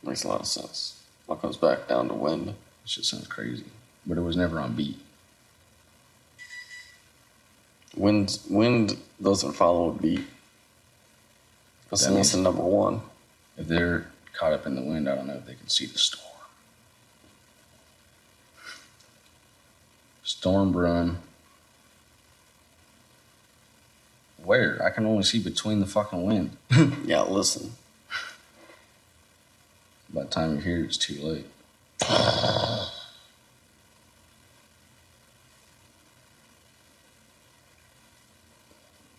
Makes a lot of sense. What comes back down to wind? It just sounds crazy. But it was never on beat. Wind doesn't follow a beat. That's lesson number one. If they're caught up in the wind, I don't know if they can see the storm. Storm brewing. Where? I can only see between the fucking wind. Yeah, listen. By the time you hear it, it's too late.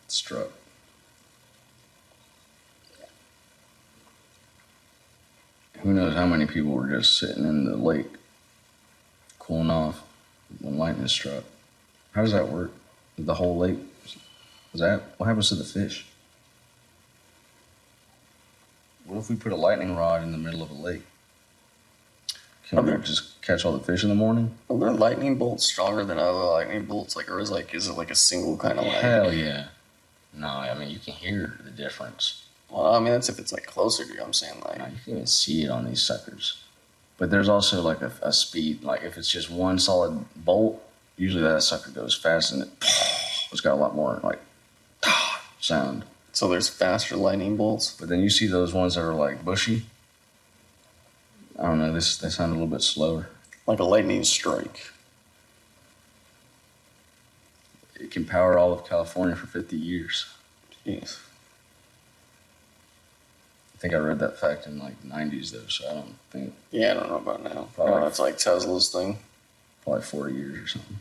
Struck. Who knows how many people were just sitting in the lake cooling off when lightning struck. How does that work? The whole lake? What happens to the fish? What if we put a lightning rod in the middle of a lake? Can we just catch all the fish in the morning? Are there lightning bolts stronger than other lightning bolts? Is it like a single kind of lightning? Hell yeah. No, I mean, you can hear the difference. Well, I mean, that's if it's like closer to you. I'm saying like. No, you can even see it on these suckers. But there's also like a speed. Like if it's just one solid bolt, usually that sucker goes fast and it's got a lot more like sound. So there's faster lightning bolts. But then you see those ones that are like bushy. I don't know. They sound a little bit slower. Like a lightning strike. It can power all of California for 50 years. Jeez. I think I read that fact in like the 90s though, so I don't think. Yeah, I don't know about now. Probably. That's like Tesla's thing. Probably 40 years or something.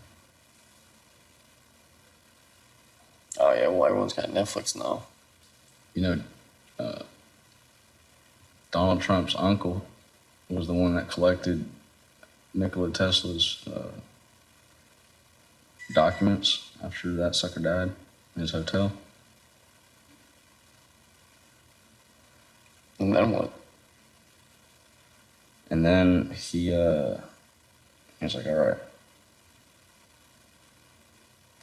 Oh yeah, well everyone's got Netflix now. You know, Donald Trump's uncle was the one that collected Nikola Tesla's documents after that sucker died in his hotel. And then what? And then he was like, all right,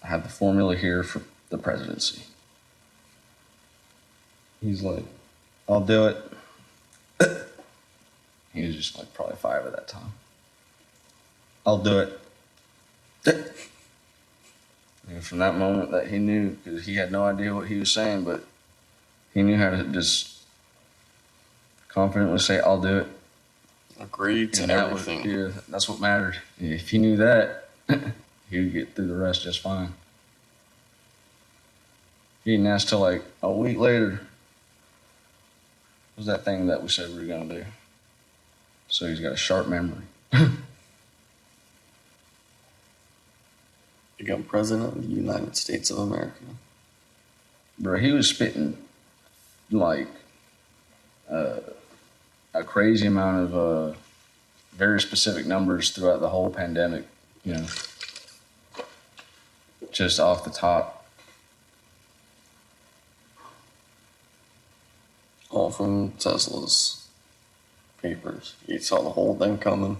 I have the formula here for the presidency. He's like, I'll do it. He was just like probably 5 at that time. I'll do it. And from that moment that he knew, because he had no idea what he was saying, but he knew how to just confidently say, I'll do it. Agreed to everything. Yeah, that's what mattered. If he knew that, he would get through the rest just fine. He didn't ask till like a week later. What was that thing that we said we were gonna do? So he's got a sharp memory. Become president of the United States of America. Bro, he was spitting like a crazy amount of very specific numbers throughout the whole pandemic, you know, just off the top. All from Tesla's papers. You saw the whole thing coming.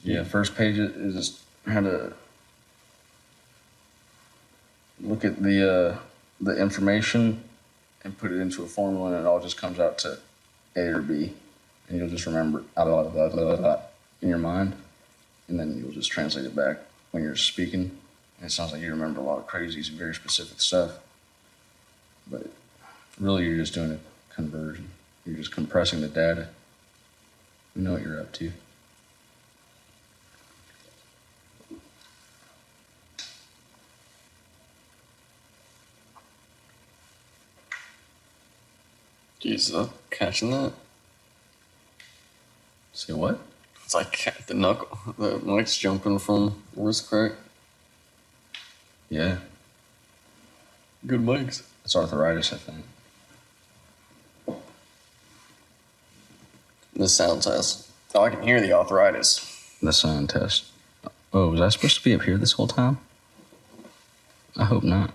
Yeah, first page is just how to look at the information and put it into a formula, and it all just comes out to A or B, and you'll just remember in your mind, and then you'll just translate it back when you're speaking. And it sounds like you remember a lot of crazy, very specific stuff, but really you're just doing a conversion. You're just compressing the data. You know what you're up to. Jeez, catching that? Say what? It's like the mic's jumping from wrist crack. Yeah, Good mics. it's arthritis, I think. The sound test. Oh, I can hear the arthritis. The sound test. Oh, was I supposed to be up here this whole time? I hope not.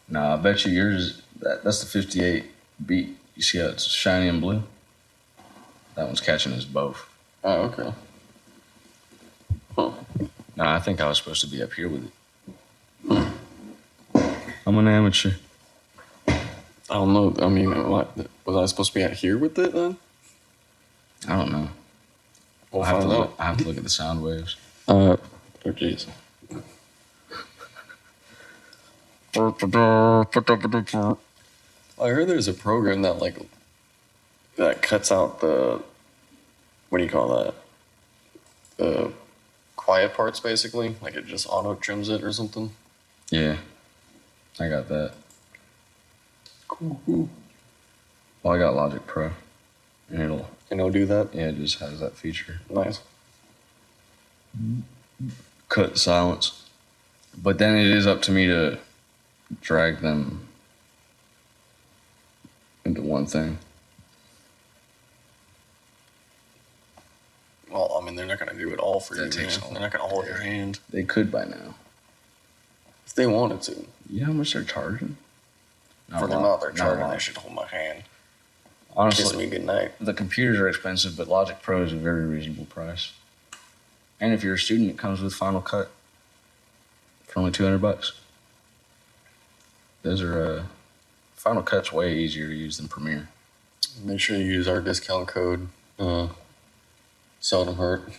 Nah, I bet you yours, that's the 58 beat. You see how it's shiny and blue? That one's catching us both. Oh, okay. Huh. Nah, I think I was supposed to be up here with it. I'm an amateur. I don't know. I mean, was I supposed to be out here with it then? I don't know. We'll I have find out. I have to look at the sound waves. Oh, jeez. I heard there's a program that cuts out the, what do you call that? The quiet parts, basically. Like it just auto trims it or something. Yeah, I got that. Cool. Well, I got Logic Pro, and it'll do that. it just has that feature. Nice. Cut silence. But then it is up to me to drag them into one thing. Well, I mean, they're not going to do it all for That you, takes man. all- They're not going to hold your hand They could by now. if they wanted to. You know how much they're charging? For the amount they're charging, they should hold my hand. Kiss Honestly, me goodnight. the computers are expensive, but Logic Pro is a very reasonable price. And if you're a student, it comes with Final Cut for only $200. Those are Final Cut's way easier to use than Premiere. Make sure you use our discount code. Seldom hurt.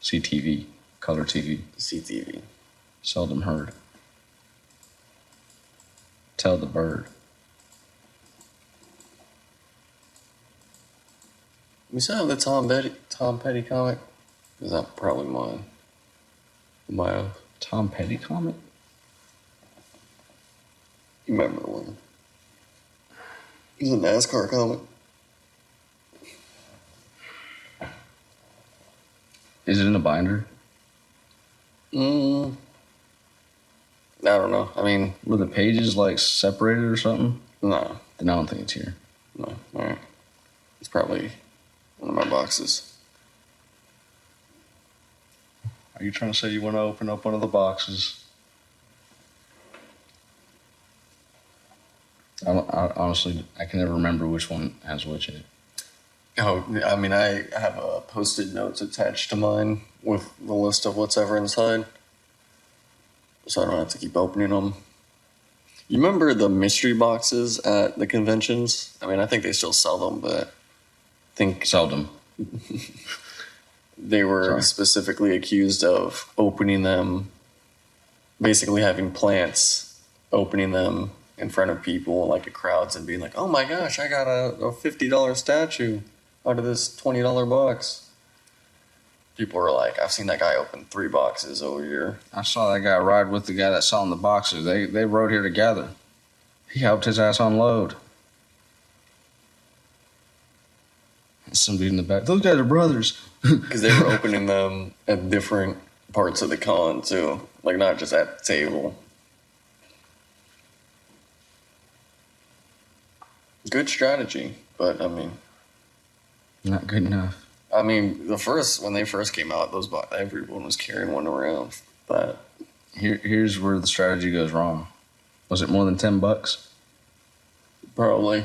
CTV, color TV, CTV. seldom heard. Tell the bird. We still have the Tom Petty comic. Is that probably mine? My Tom Petty comic? You remember the one? It was a NASCAR comic. Is it in a binder? I don't know. I mean, Were the pages like separated or something? no. Then I don't think it's here. No. All right. It's probably one of my boxes. Are you trying to say you want to open up one of the boxes? Honestly, I can never remember which one has which in it. Oh, I mean, I have post-it notes attached to mine with the list of what's ever inside, so I don't have to keep opening them. You remember the mystery boxes at the conventions? I mean, I think they still sell them, but I think Seldom. they were Sorry. specifically accused of opening them, basically having plants, opening them in front of people, like at crowds, and being like, "Oh my gosh, I got a $50 statue out of this $20 box." People are like, I've seen that guy open 3 boxes over here. I saw that guy ride with the guy that selling the boxes. They rode here together. He helped his ass unload. Some dude in the back. Those guys are brothers. Because they were opening them at different parts of the con, too. Like, not just at the table. Good strategy, but, I mean... Not good enough. I mean, when they first came out, everyone was carrying one around. But here's where the strategy goes wrong. Was it more than $10? probably,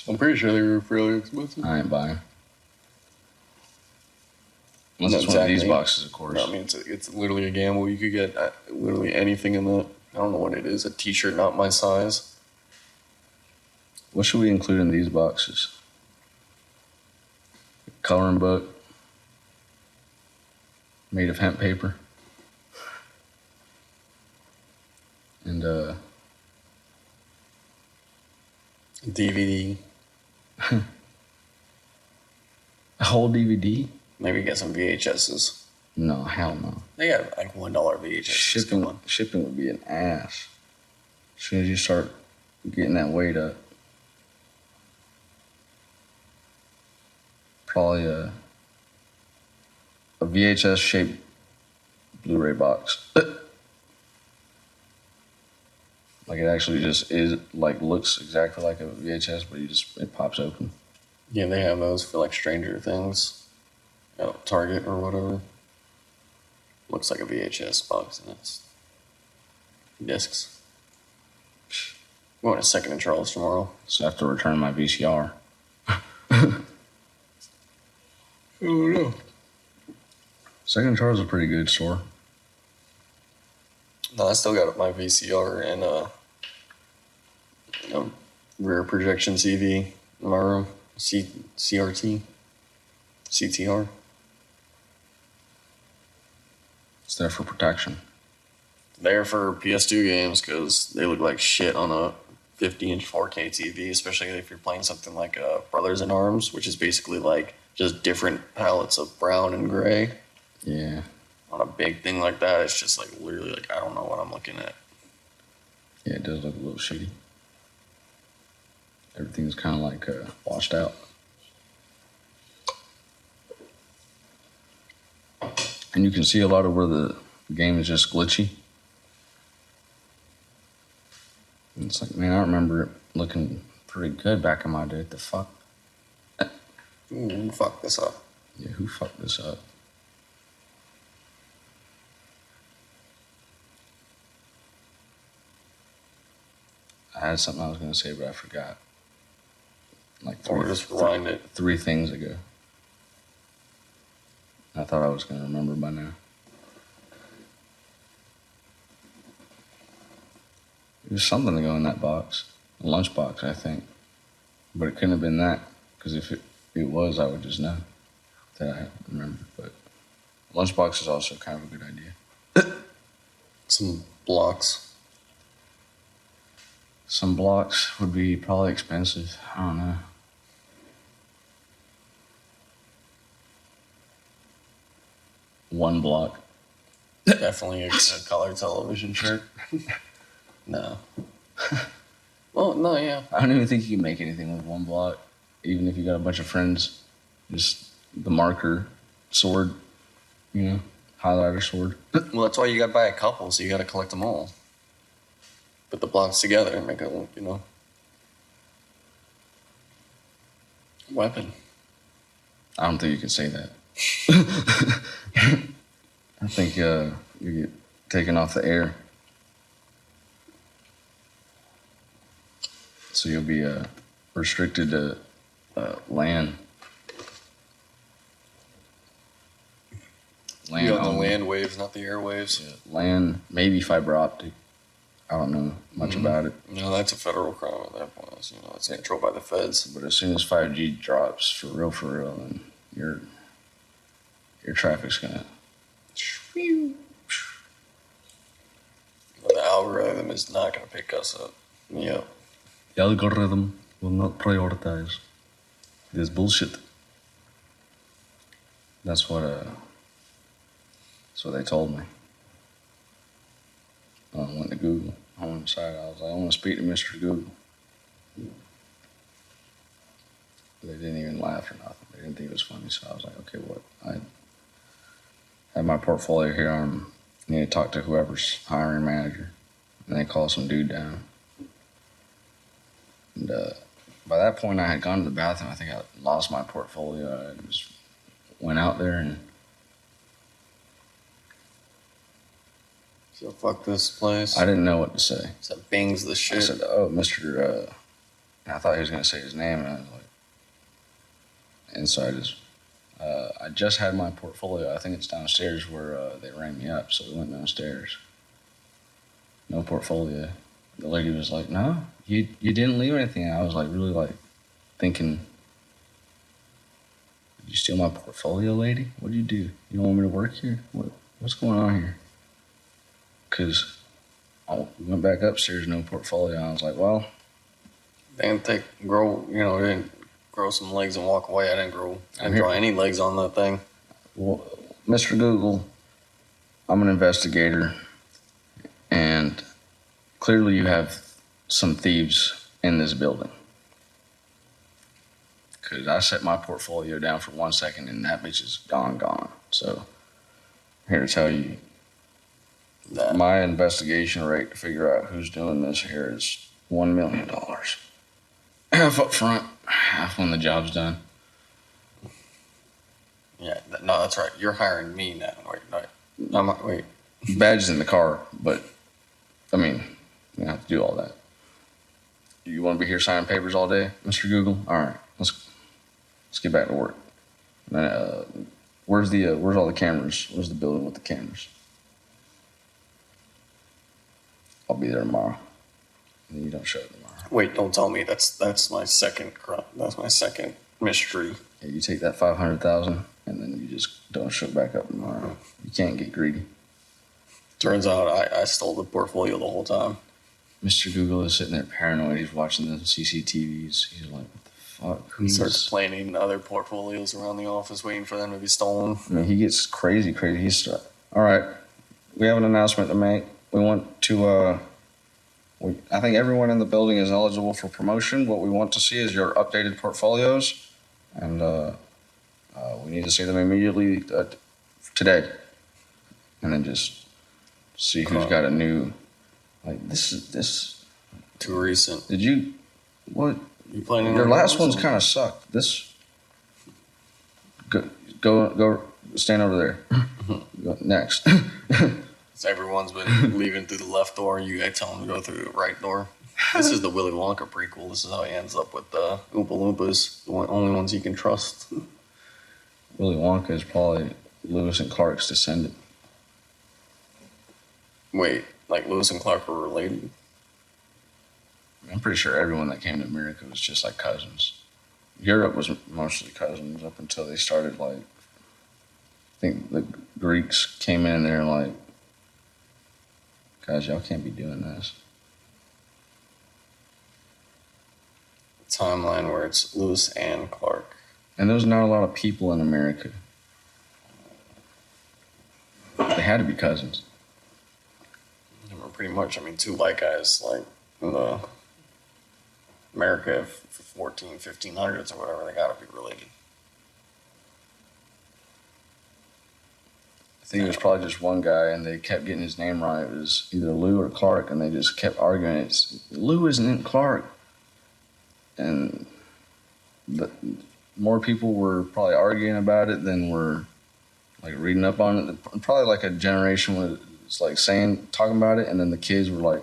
I'm pretty sure they were fairly expensive. I ain't buying. Unless it's one of these boxes, of course. No, I mean, it's literally a gamble. You could get literally anything in that. I don't know what it is. A T-shirt not my size. What should we include in these boxes? Coloring book made of hemp paper, and DVD. a whole DVD. Maybe get some VHSs. No, hell no. They got like $1 VHSs. Shipping would be an ass. As soon as you start getting that weight up, probably a VHS shaped Blu-ray box. Like it actually just looks exactly like a VHS, but it pops open. Yeah, they have those for like Stranger Things, Target or whatever. Looks like a VHS box and it's discs. We're going to Second and Charles tomorrow. So I have to return my VCR. Oh no. Second and Charles is a pretty good store. No, I still got my VCR and rear projection TV in my room. CRT. CTR. It's there for protection. There for PS2 games because they look like shit on a 50-inch 4K TV, especially if you're playing something like Brothers in Arms, which is basically like just different palettes of brown and gray. Yeah. On a big thing like that, it's just like literally like I don't know what I'm looking at. Yeah, it does look a little shitty. Everything's kind of like washed out. And you can see a lot of where the game is just glitchy. And it's like, man, I remember it looking pretty good back in my day. What the fuck? Ooh, who fucked this up? Yeah, who fucked this up? I had something I was going to say, but I forgot. Like three things ago. I thought I was going to remember by now. There's something to go in that box. A lunchbox, I think. But it couldn't have been that, because if it was, I would just know that I remember. But a lunchbox is also kind of a good idea. Some blocks. Some blocks would be probably expensive. I don't know. One block. Definitely a color television shirt. No. Well, no, yeah. I don't even think you can make anything with one block. Even if you got a bunch of friends. Just the marker, sword, highlighter sword. Well, that's why you got to buy a couple, so you got to collect them all. Put the blocks together and make it look, weapon. I don't think you can say that. I think you get taken off the air. So you'll be restricted to land. You got the land waves, not the air waves. Yeah, land, maybe fiber optic. I don't know much about it. No, that's a federal crime at that point. It's controlled by the feds. But as soon as 5G drops, for real, then your traffic's gonna. The algorithm is not gonna pick us up. Yep. The algorithm will not prioritize this bullshit. That's what That's what they told me. I went to Google. I went inside. I was like, I want to speak to Mr. Google. They didn't even laugh or nothing. They didn't think it was funny. So I was like, okay, what? I have my portfolio here. I need to talk to whoever's hiring manager. And they call some dude down. And by that point, I had gone to the bathroom. I think I lost my portfolio. I just went out there and. So fuck this place. I didn't know what to say. So Bing's the shit. I said, oh, Mr. And I thought he was going to say his name. And I was like, and so I just had my portfolio. I think it's downstairs where they rang me up. So we went downstairs. No portfolio. The lady was like, no, you didn't leave anything. I was like, really like thinking, did you steal my portfolio, lady? What did you do? You don't want me to work here? What's going on here? Because I went back upstairs, no portfolio. I was like, well. They didn't didn't grow some legs and walk away. I didn't draw any legs on that thing. Well, Mr. Google, I'm an investigator, and clearly you have some thieves in this building. Because I set my portfolio down for 1 second, and that bitch is gone. So, I'm here to tell you, my investigation rate to figure out who's doing this here is $1 million. Half up front, half when the job's done. Yeah, no, that's right. You're hiring me now. Wait. Badge is in the car, but I mean, you don't have to do all that. You want to be here signing papers all day, Mr. Google? All right, let's get back to work. Where's all the cameras? Where's the building with the cameras? I'll be there tomorrow. And you don't show up tomorrow. Wait, don't tell me. That's my second. That's my second mystery. Yeah, you take that $500,000 and then you just don't show back up tomorrow. You can't get greedy. Turns out I stole the portfolio the whole time. Mr. Google is sitting there paranoid. He's watching the CCTVs. He's like, what the fuck? He starts planning other portfolios around the office, waiting for them to be stolen. I mean, he gets crazy. All right, we have an announcement to make. We want to, I think everyone in the building is eligible for promotion. What we want to see is your updated portfolios, and we need to see them immediately today. And then just see who's got a new, like, this. Too recent. Did you, what? You planning your on last one's kind of sucked. This, go stand over there. Go next. So everyone's been leaving through the left door. You guys tell them to go through the right door. This is the Willy Wonka prequel. This is how he ends up with the Oompa Loompas, the only ones you can trust. Willy Wonka is probably Lewis and Clark's descendant. Wait, like Lewis and Clark were related? I'm pretty sure everyone that came to America was just like cousins. Europe was mostly cousins up until they started, like, I think the Greeks came in there and like, guys, y'all can't be doing this. Timeline where it's Lewis and Clark. And there's not a lot of people in America. They had to be cousins. Pretty much. I mean, two white guys, like, in the America 1500s or whatever, they gotta be related. I think it was probably just one guy, and they kept getting his name wrong. It was either Lou or Clark, and they just kept arguing. Lou isn't Clark. And more people were probably arguing about it than were like reading up on it. Probably like a generation was like talking about it, and then the kids were like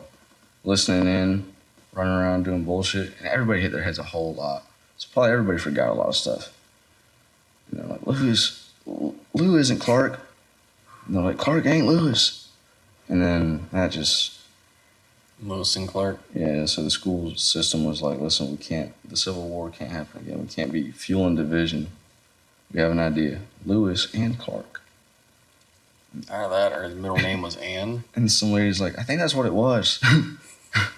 listening in, running around doing bullshit, and everybody hit their heads a whole lot. So probably everybody forgot a lot of stuff. And they're like, Lou isn't Clark. And they're like, Clark ain't Lewis. And then that just... Lewis and Clark. Yeah, so the school system was like, listen, the Civil War can't happen again. We can't be fueling division. We have an idea. Lewis and Clark. Either that or his middle name was Ann. And some lady's like, I think that's what it was.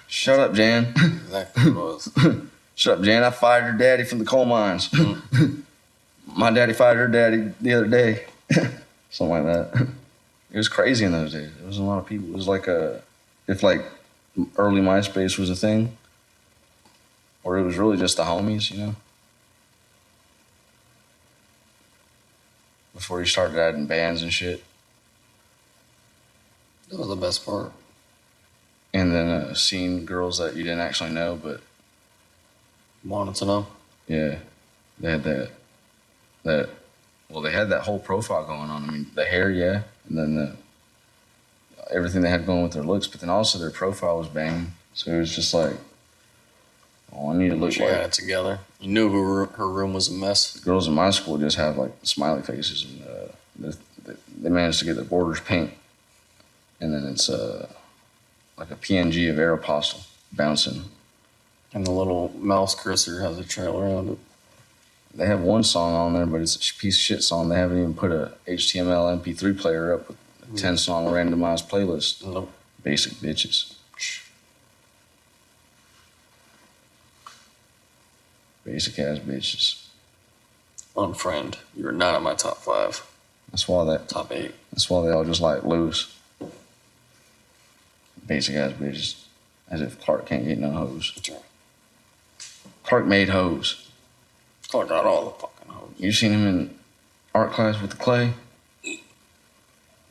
Shut up, Jan. Exactly what it was. Shut up, Jan. I fired your daddy from the coal mines. My daddy fired her daddy the other day. Something like that. It was crazy in those days. There wasn't a lot of people. It was like if like early MySpace was a thing, or it was really just the homies, you know. Before you started adding bands and shit, That was the best part. and then seeing girls that you didn't actually know, but Wanted to know. yeah, they had that. Well, they had that whole profile going on. I mean, the hair, yeah, and then everything they had going with their looks, but then also their profile was banging. So it was just like, oh, I need to look She like. had it together. You knew her room was a mess. The girls in my school just have like smiley faces, and they managed to get the borders pink, and then it's like a PNG of Aeropostale bouncing. And the little mouse cursor has a trail around it. They have one song on there, but it's a piece of shit song. They haven't even put a HTML MP3 player up with a 10-song randomized playlist. Nope. Basic bitches. Basic ass bitches. Unfriend. You were not in my top 5. That's why Top 8. That's why they all just like loose. Basic ass bitches. As if Clark can't get no hoes. Clark made hoes. Clark got all the fucking hoes. You seen him in art class with the clay? He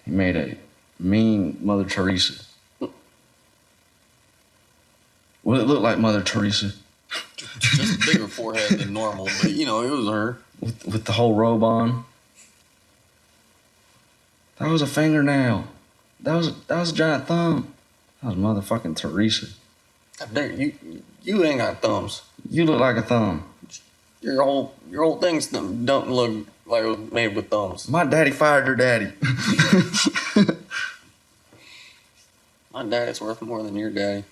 made a mean Mother Teresa. Would it look like Mother Teresa? Just a bigger forehead than normal, but you know, it was her. With the whole robe on. That was a fingernail. That was a giant thumb. That was motherfucking Teresa. How dare you ain't got thumbs. You look like a thumb. Your whole things don't look like it was made with thumbs. My daddy fired your daddy. My daddy's worth more than your daddy.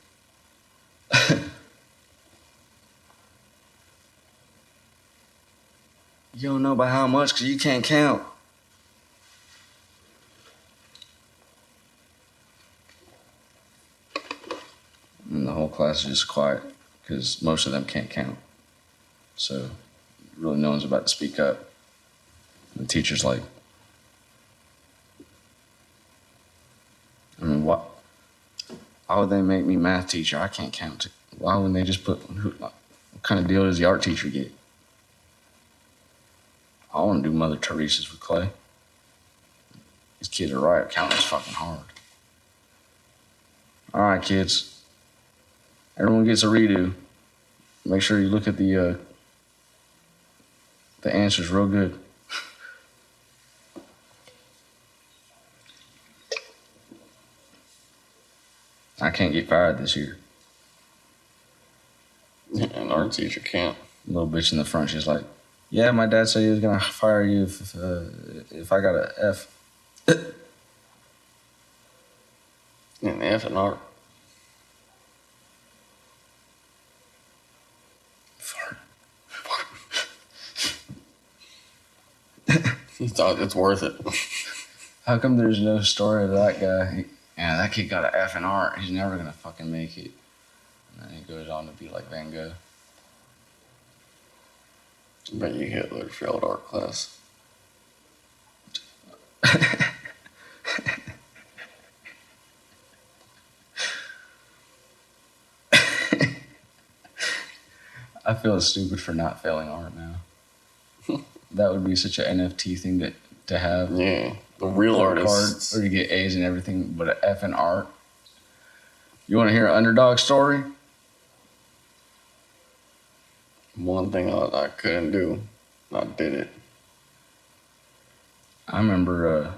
You don't know by how much because you can't count. And the whole class is just quiet because most of them can't count. So really no one's about to speak up. The teacher's like, I mean, why would they make me math teacher? I can't count. Why wouldn't they just put, what kind of deal does the art teacher get? I want to do Mother Teresa's with Clay. These kids are right. Counting's fucking hard. All right, kids. Everyone gets a redo. Make sure you look at the answers real good. I can't get fired this year. And our teacher can't. Little bitch in the front, she's like, yeah, my dad said he was gonna fire you if I got an F. An F and art. Fart. He thought it's worth it. How come there's no story of that guy? Yeah, that kid got an F in art. He's never gonna fucking make it. And then he goes on to be like Van Gogh. Bet you Hitler failed art class. I feel stupid for not failing art now. That would be such an NFT thing to have. Yeah, the real artists. Or you get A's and everything, but an F in art. You want to hear an underdog story? One thing I couldn't do, I did it. I remember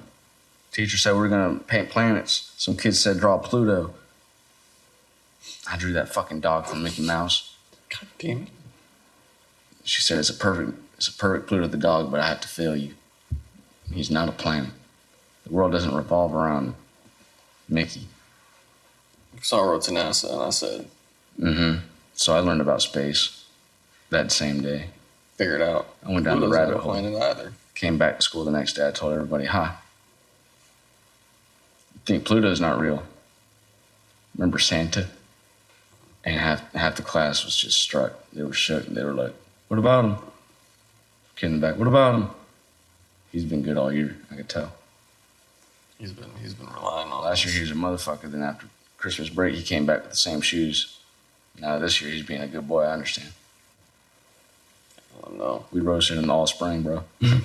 teacher said we were going to paint planets. Some kids said draw Pluto. I drew that fucking dog from Mickey Mouse. God damn it. She said it's a perfect Pluto the dog, but I have to fail you. He's not a planet. The world doesn't revolve around Mickey. So I wrote to NASA and I said, Mm-hmm. So I learned about space that same day. figure it out. I went down the Pluto's rabbit not a hole. planet either. Came back to school the next day. I told everybody, hi. You think Pluto's not real? Remember Santa? And half the class was just struck. They were shook. They were like, what about him? Kid in the back, what about him? He's been good all year, I could tell. He's been relying on Last year us. he was a motherfucker. Then after Christmas break, he came back with the same shoes. Now this year he's being a good boy. I understand. Oh no. We roasted him all spring, bro. Your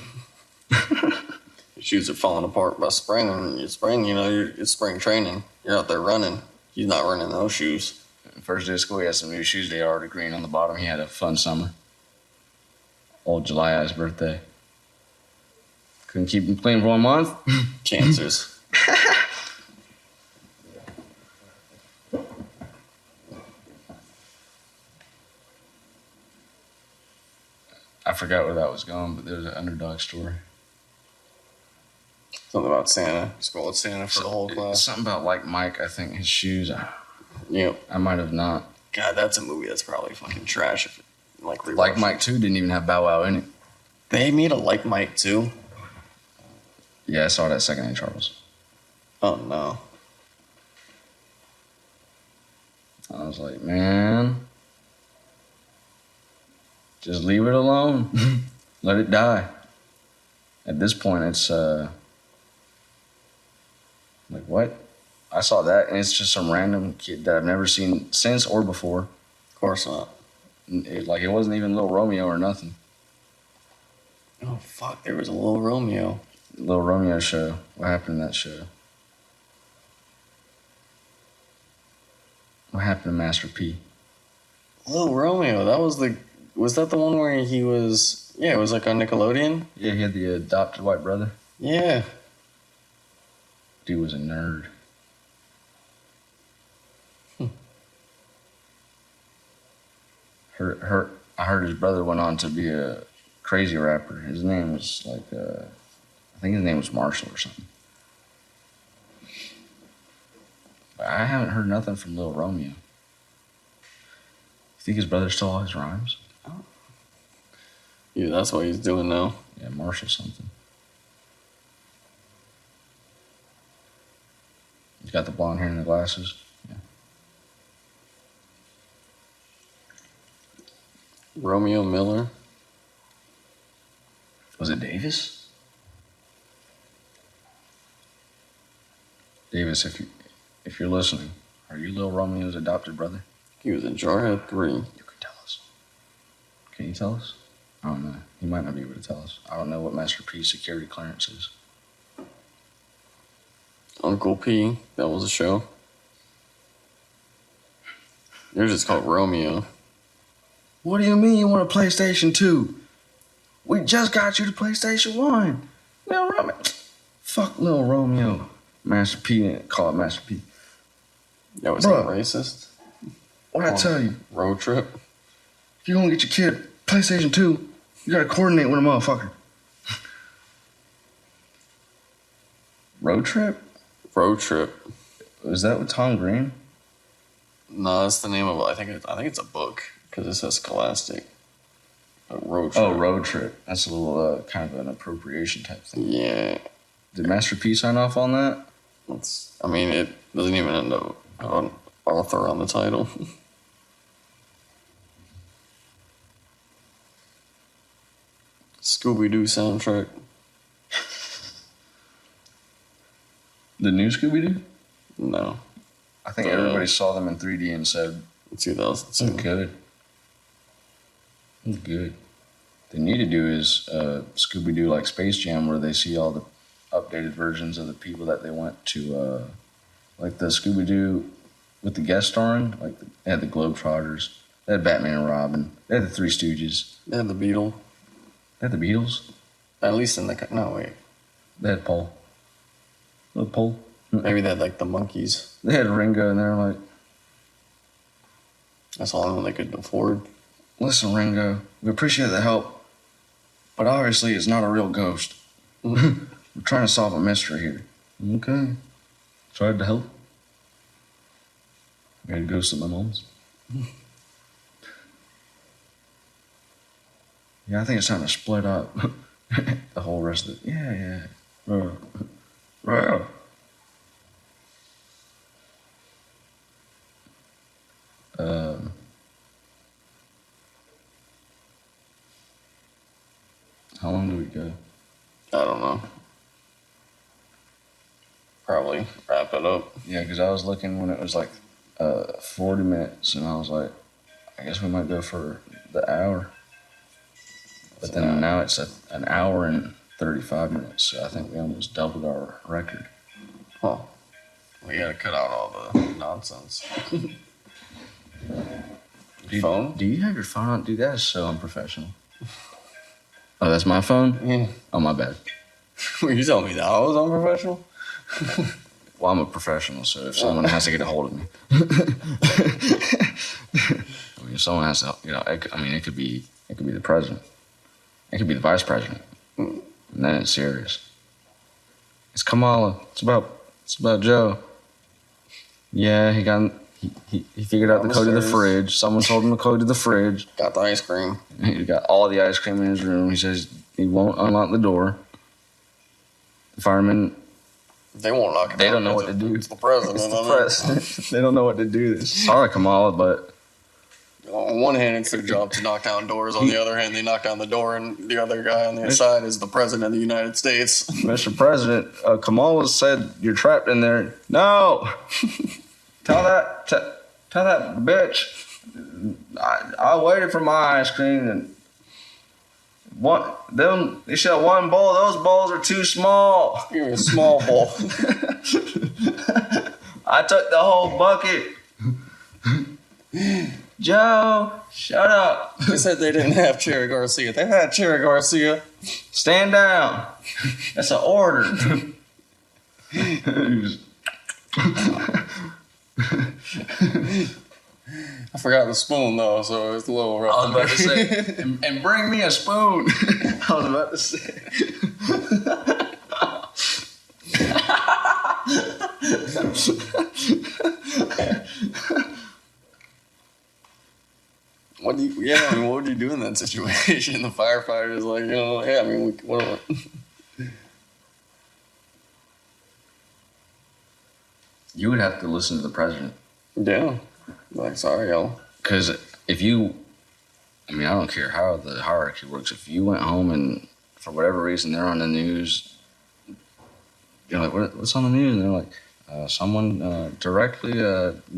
shoes are falling apart by spring. And it's spring, it's spring training. You're out there running. He's not running those shoes. First day of school, he had some new shoes. They are already green on the bottom. He had a fun summer. Old July-Eye's birthday. Couldn't keep him clean for 1 month. Cancers. I forgot where that was going, but there's an underdog story. Something about Santa. Scolded Santa for the whole class. Something about like Mike, I think, his shoes. Yep. I might have not. God, that's a movie that's probably fucking trash. If it, Like Mike 2 didn't even have Bow Wow in it. They made a Like Mike too. Yeah, I saw that second in Charles. Oh no. I was like, man, just leave it alone. Let it die. At this point, it's like, what? I saw that, and it's just some random kid that I've never seen since or before. Of course not. It wasn't even Little Romeo or nothing. Oh fuck, there was a Little Romeo. Little Romeo show. What happened in that show? What happened to Master P? Little Romeo, was that the one where he was, it was like on Nickelodeon? Yeah, he had the adopted white brother. Yeah. Dude was a nerd. I heard his brother went on to be a crazy rapper. His name was like, I think his name was Marshall or something. But I haven't heard nothing from Lil Romeo. You think his brother stole all his rhymes? Yeah, that's what he's doing now. Yeah, Marshall something. He's got the blonde hair and the glasses. Yeah. Romeo Miller. Was it Davis? Davis, if you're listening, are you Lil Romeo's adopted brother? He was in Jarhead 3. You can tell us. Can you tell us? I don't know. He might not be able to tell us. I don't know what Master P's security clearance is. Uncle P, that was a show. Yours is called Romeo. What do you mean you want a PlayStation 2? We just got you the PlayStation 1. Lil Romeo. Fuck Lil Romeo. Master P, call it Master P. That was racist. What'd I tell you? Road trip. If you want to get your kid PlayStation 2, you gotta coordinate with a motherfucker. Road trip? Road trip. Was that with Tom Green? No, that's the name of it. I think it's a book because it says Scholastic. A road trip. Oh, Road Trip. That's a little kind of an appropriation type thing. Yeah. Did Master P sign off on that? It doesn't even end up an author on the title. Scooby-Doo soundtrack. The new Scooby-Doo? No. I think everybody saw them in 3D and said, 2002. Good. Good. They need to do is Scooby-Doo like Space Jam, where they see all the updated versions of the people that they went to, like the Scooby-Doo with the guest starring. Like they had the Globetrotters, they had Batman and Robin, they had the Three Stooges, They had the Beatle. they had the Beatles, At least in the... No, wait. they had Paul. Little Paul. Maybe they had like the Monkeys. They had Ringo, and they were like, That's the only one they could afford. "Listen, Ringo, we appreciate the help, but obviously it's not a real ghost. We're trying to solve a mystery here." Okay. Tried to help. We had a ghost at my mom's. Yeah, I think it's time to split up. The whole rest of it. Yeah. How long do we go? I don't know. probably wrap it up. Yeah, because I was looking when it was like 40 minutes, and I was like, I guess we might go for the hour. But then now it's an hour and 35 minutes, so I think we almost doubled our record. Huh. We gotta cut out all the nonsense. Phone? Do you have your phone on? Dude, that is so unprofessional. Oh, that's my phone? Yeah. Oh, my bad. Were you telling me that I was unprofessional? Well, I'm a professional, so if someone has to get a hold of me. I mean, if someone has to, it could be the president. It could be the vice president. And then it's serious. It's Kamala. It's about Joe. Yeah, he figured out the code of the fridge. Someone told him the code of the fridge. Got the ice cream. He got all the ice cream in his room. He says he won't unlock the door. The firemen, they won't lock it. They don't know what to do. It's the president. It's the president. They don't know what to do. Sorry, Kamala, but on one hand, it's their job to knock down doors. On the other hand, they knock down the door, and the other guy on the other side is the president of the United States. Mr. President, Kamala said you're trapped in there. No, tell that bitch. I waited for my ice cream, and they said one bowl. Those bowls are too small. Give me a small bowl. I took the whole bucket. Joe, shut up. They said they didn't have Cherry Garcia. They had Cherry Garcia. Stand down. That's an order. I forgot the spoon, though, so it's a little rough. I was about to say, and bring me a spoon. I was about to say. What would you do in that situation? The firefighter is like, what? You would have to listen to the president. Yeah. Like, sorry, y'all. Because I don't care how the hierarchy works. If you went home and for whatever reason they're on the news, you're like, what's on the news? And they're like, someone directly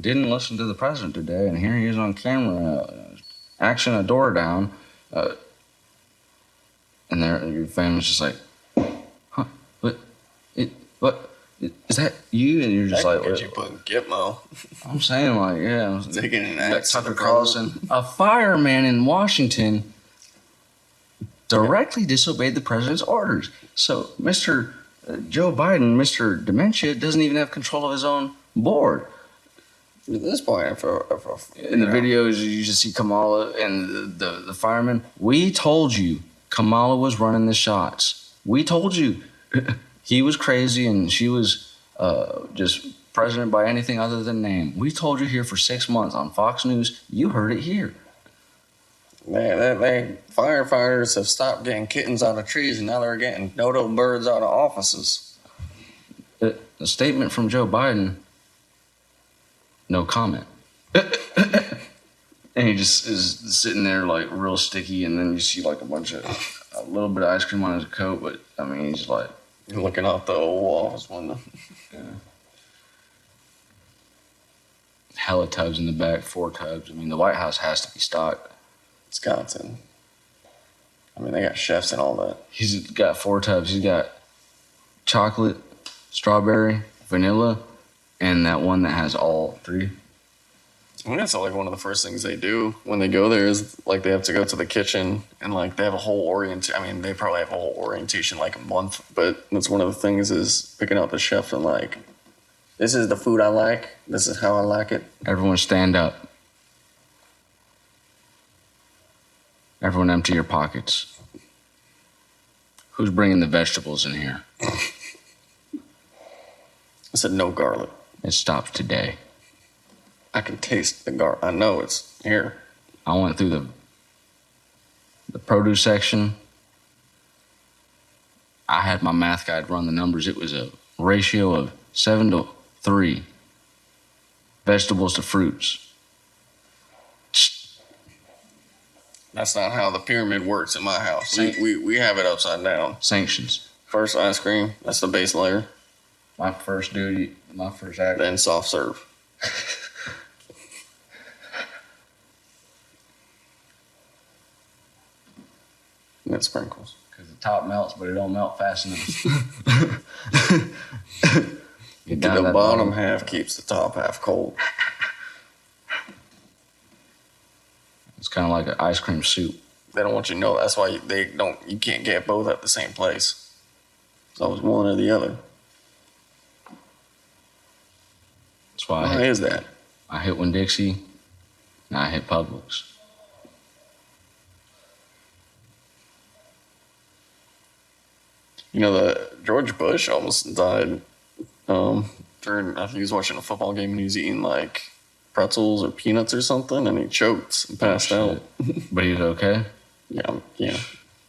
didn't listen to the president today, and here he is on camera, action a door down, and your family's just like, huh? What? Is that you? And you're just that like, what? You put Gitmo. I'm saying, like, yeah. Taking an axe. Tucker Carlson, a fireman in Washington, directly disobeyed the president's orders. So Mr. Joe Biden, Mr. Dementia, doesn't even have control of his own board. At this point, in the videos, you just see Kamala and the fireman. We told you Kamala was running the shots. We told you. He was crazy and she was just president by anything other than name. We told you here for 6 months on Fox News. You heard it here. Man, firefighters have stopped getting kittens out of trees, and now they're getting dodo birds out of offices. A statement from Joe Biden, no comment. And he just is sitting there like real sticky, and then you see like a little bit of ice cream on his coat, but I mean, he's like, looking out the Oval Office window. Yeah. Hella tubs in the back, 4 tubs. I mean, the White House has to be stocked. Wisconsin. I mean, they got chefs and all that. He's got 4 tubs. He's got chocolate, strawberry, vanilla, and that one that has all 3. I mean, that's like one of the first things they do when they go there is like they have to go to the kitchen and like they have a whole orientation. I mean, they probably have a whole orientation like a month, but that's one of the things is picking out the chef and like, this is the food I like. This is how I like it. Everyone stand up. Everyone empty your pockets. Who's bringing the vegetables in here? I said no garlic. It stops today. I can taste the garlic. I know it's here. I went through the produce section. I had my math guy run the numbers. It was a ratio of 7 to 3 vegetables to fruits. That's not how the pyramid works in my house. We have it upside down. Sanctions. First ice cream. That's the base layer. My first duty, my first act. Then soft serve. And sprinkles. Because the top melts, but it don't melt fast enough. Get the bottom half keeps the top half cold. It's kind of like an ice cream soup. They don't want you to know. That's why you can't get both at the same place. So it's one or the other. That's why Why is that? I hit Winn-Dixie, and I hit Publix. You know, the George Bush almost died during, I think he was watching a football game and he was eating like pretzels or peanuts or something and he choked and passed out. But he was okay? Yeah.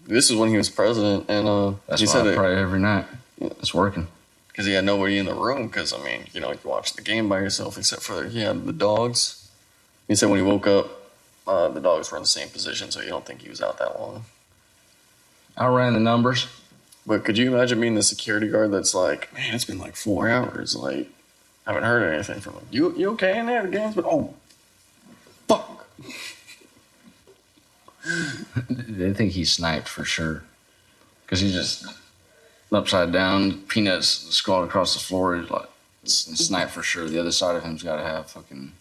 This is when he was president and That's he why said I pray every night. It's working. Because he had nobody in the room because, I mean, you watch the game by yourself except for he had the dogs. He said when he woke up, the dogs were in the same position, so you don't think he was out that long. I ran the numbers. But could you imagine being the security guard that's like, man, it's been like 4 hours. Like, I haven't heard anything from him. You okay in there? The game's been, oh, fuck. They think he sniped for sure. Because he just upside down, peanuts scrawled across the floor. He's like, snipe for sure. The other side of him's got to have fucking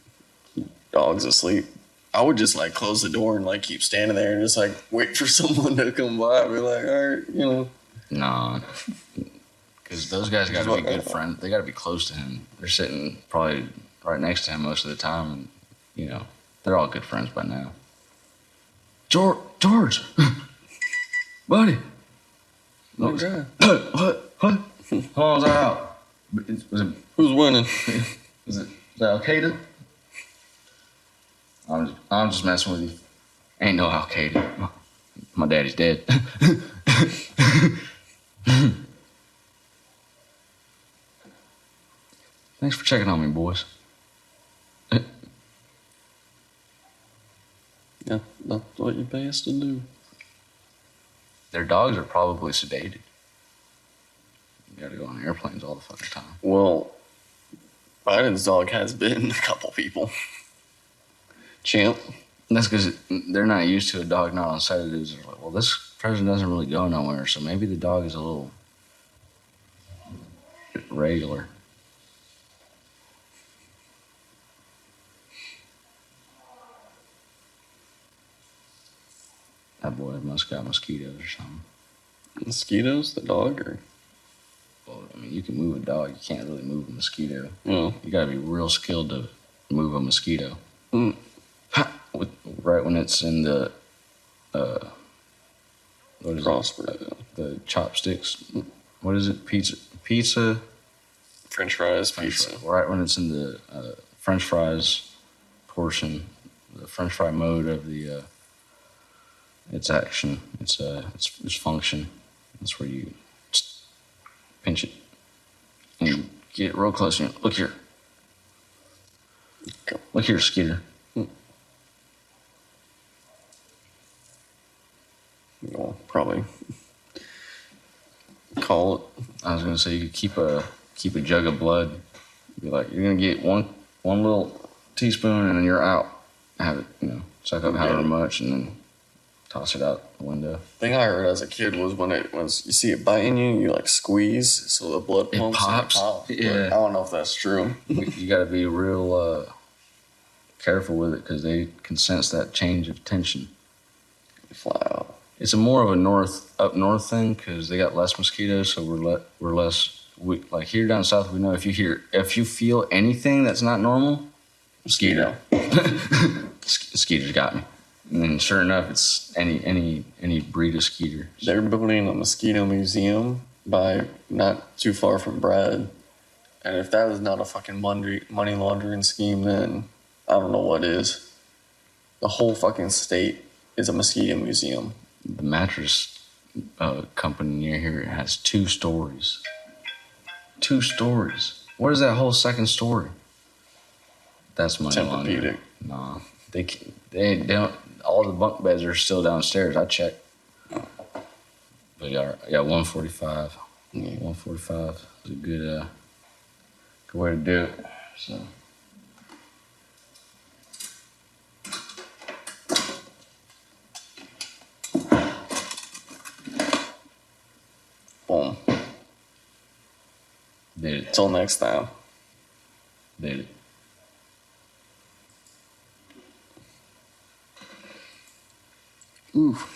dogs asleep. I would just like close the door and like keep standing there and just like wait for someone to come by and be like, all right, Nah. Because those guys got to be good friends. They got to be close to him. They're sitting probably right next to him most of the time. And, they're all good friends by now. George! Buddy! Okay. What? How long was I out? Who's winning? Is that Al-Qaeda? I'm just messing with you. Ain't no Al-Qaeda. My daddy's dead. Thanks for checking on me, boys. Yeah, that's what you pay us to do. Their dogs are probably sedated. You gotta go on airplanes all the fucking time. Well, Biden's dog has been a couple people. Champ. And that's because they're not used to a dog not on sedatives. They're like, well, this president doesn't really go nowhere, so maybe the dog is a little regular. That boy must got mosquitoes or something. Mosquitoes? The dog? Or? Well, I mean, you can move a dog. You can't really move a mosquito. No. You got to be real skilled to move a mosquito. Mm. Right when it's in the what is Crossbred. The chopsticks. What is it? Pizza. French fries, pizza. Fries. Right when it's in the French fries portion, the French fry mode of the its action, its function. That's where you pinch it and you get real close. And look here. Go. Look here, Skeeter. Well, probably call it. I was gonna say you could keep a jug of blood. Be like, you're gonna get one little teaspoon and then you're out. Have it, suck up however much and then toss it out the window. Thing I heard as a kid was when you see it biting you, you like squeeze so the blood pumps. It pops. And it pops. Yeah. I don't know if that's true. You got to be real careful with it because they can sense that change of tension. Fly out. It's a more of a up north thing because they got less mosquitoes, so we're less. Like here down south, we know if you feel anything that's not normal, mosquito. Skeeter's got me. And then sure enough, it's any breed of skeeter. They're building a mosquito museum by not too far from Brad. And if that is not a fucking money laundering scheme, then I don't know what is. The whole fucking state is a mosquito museum. The mattress company near here has 2 stories. 2 stories. What is that whole second story? That's money laundering. Nah, they don't. All the bunk beds are still downstairs. I checked. But yeah, 145. 145 is a good the way to do it. So. Boom. Did it. Till next time. Did it. Oof.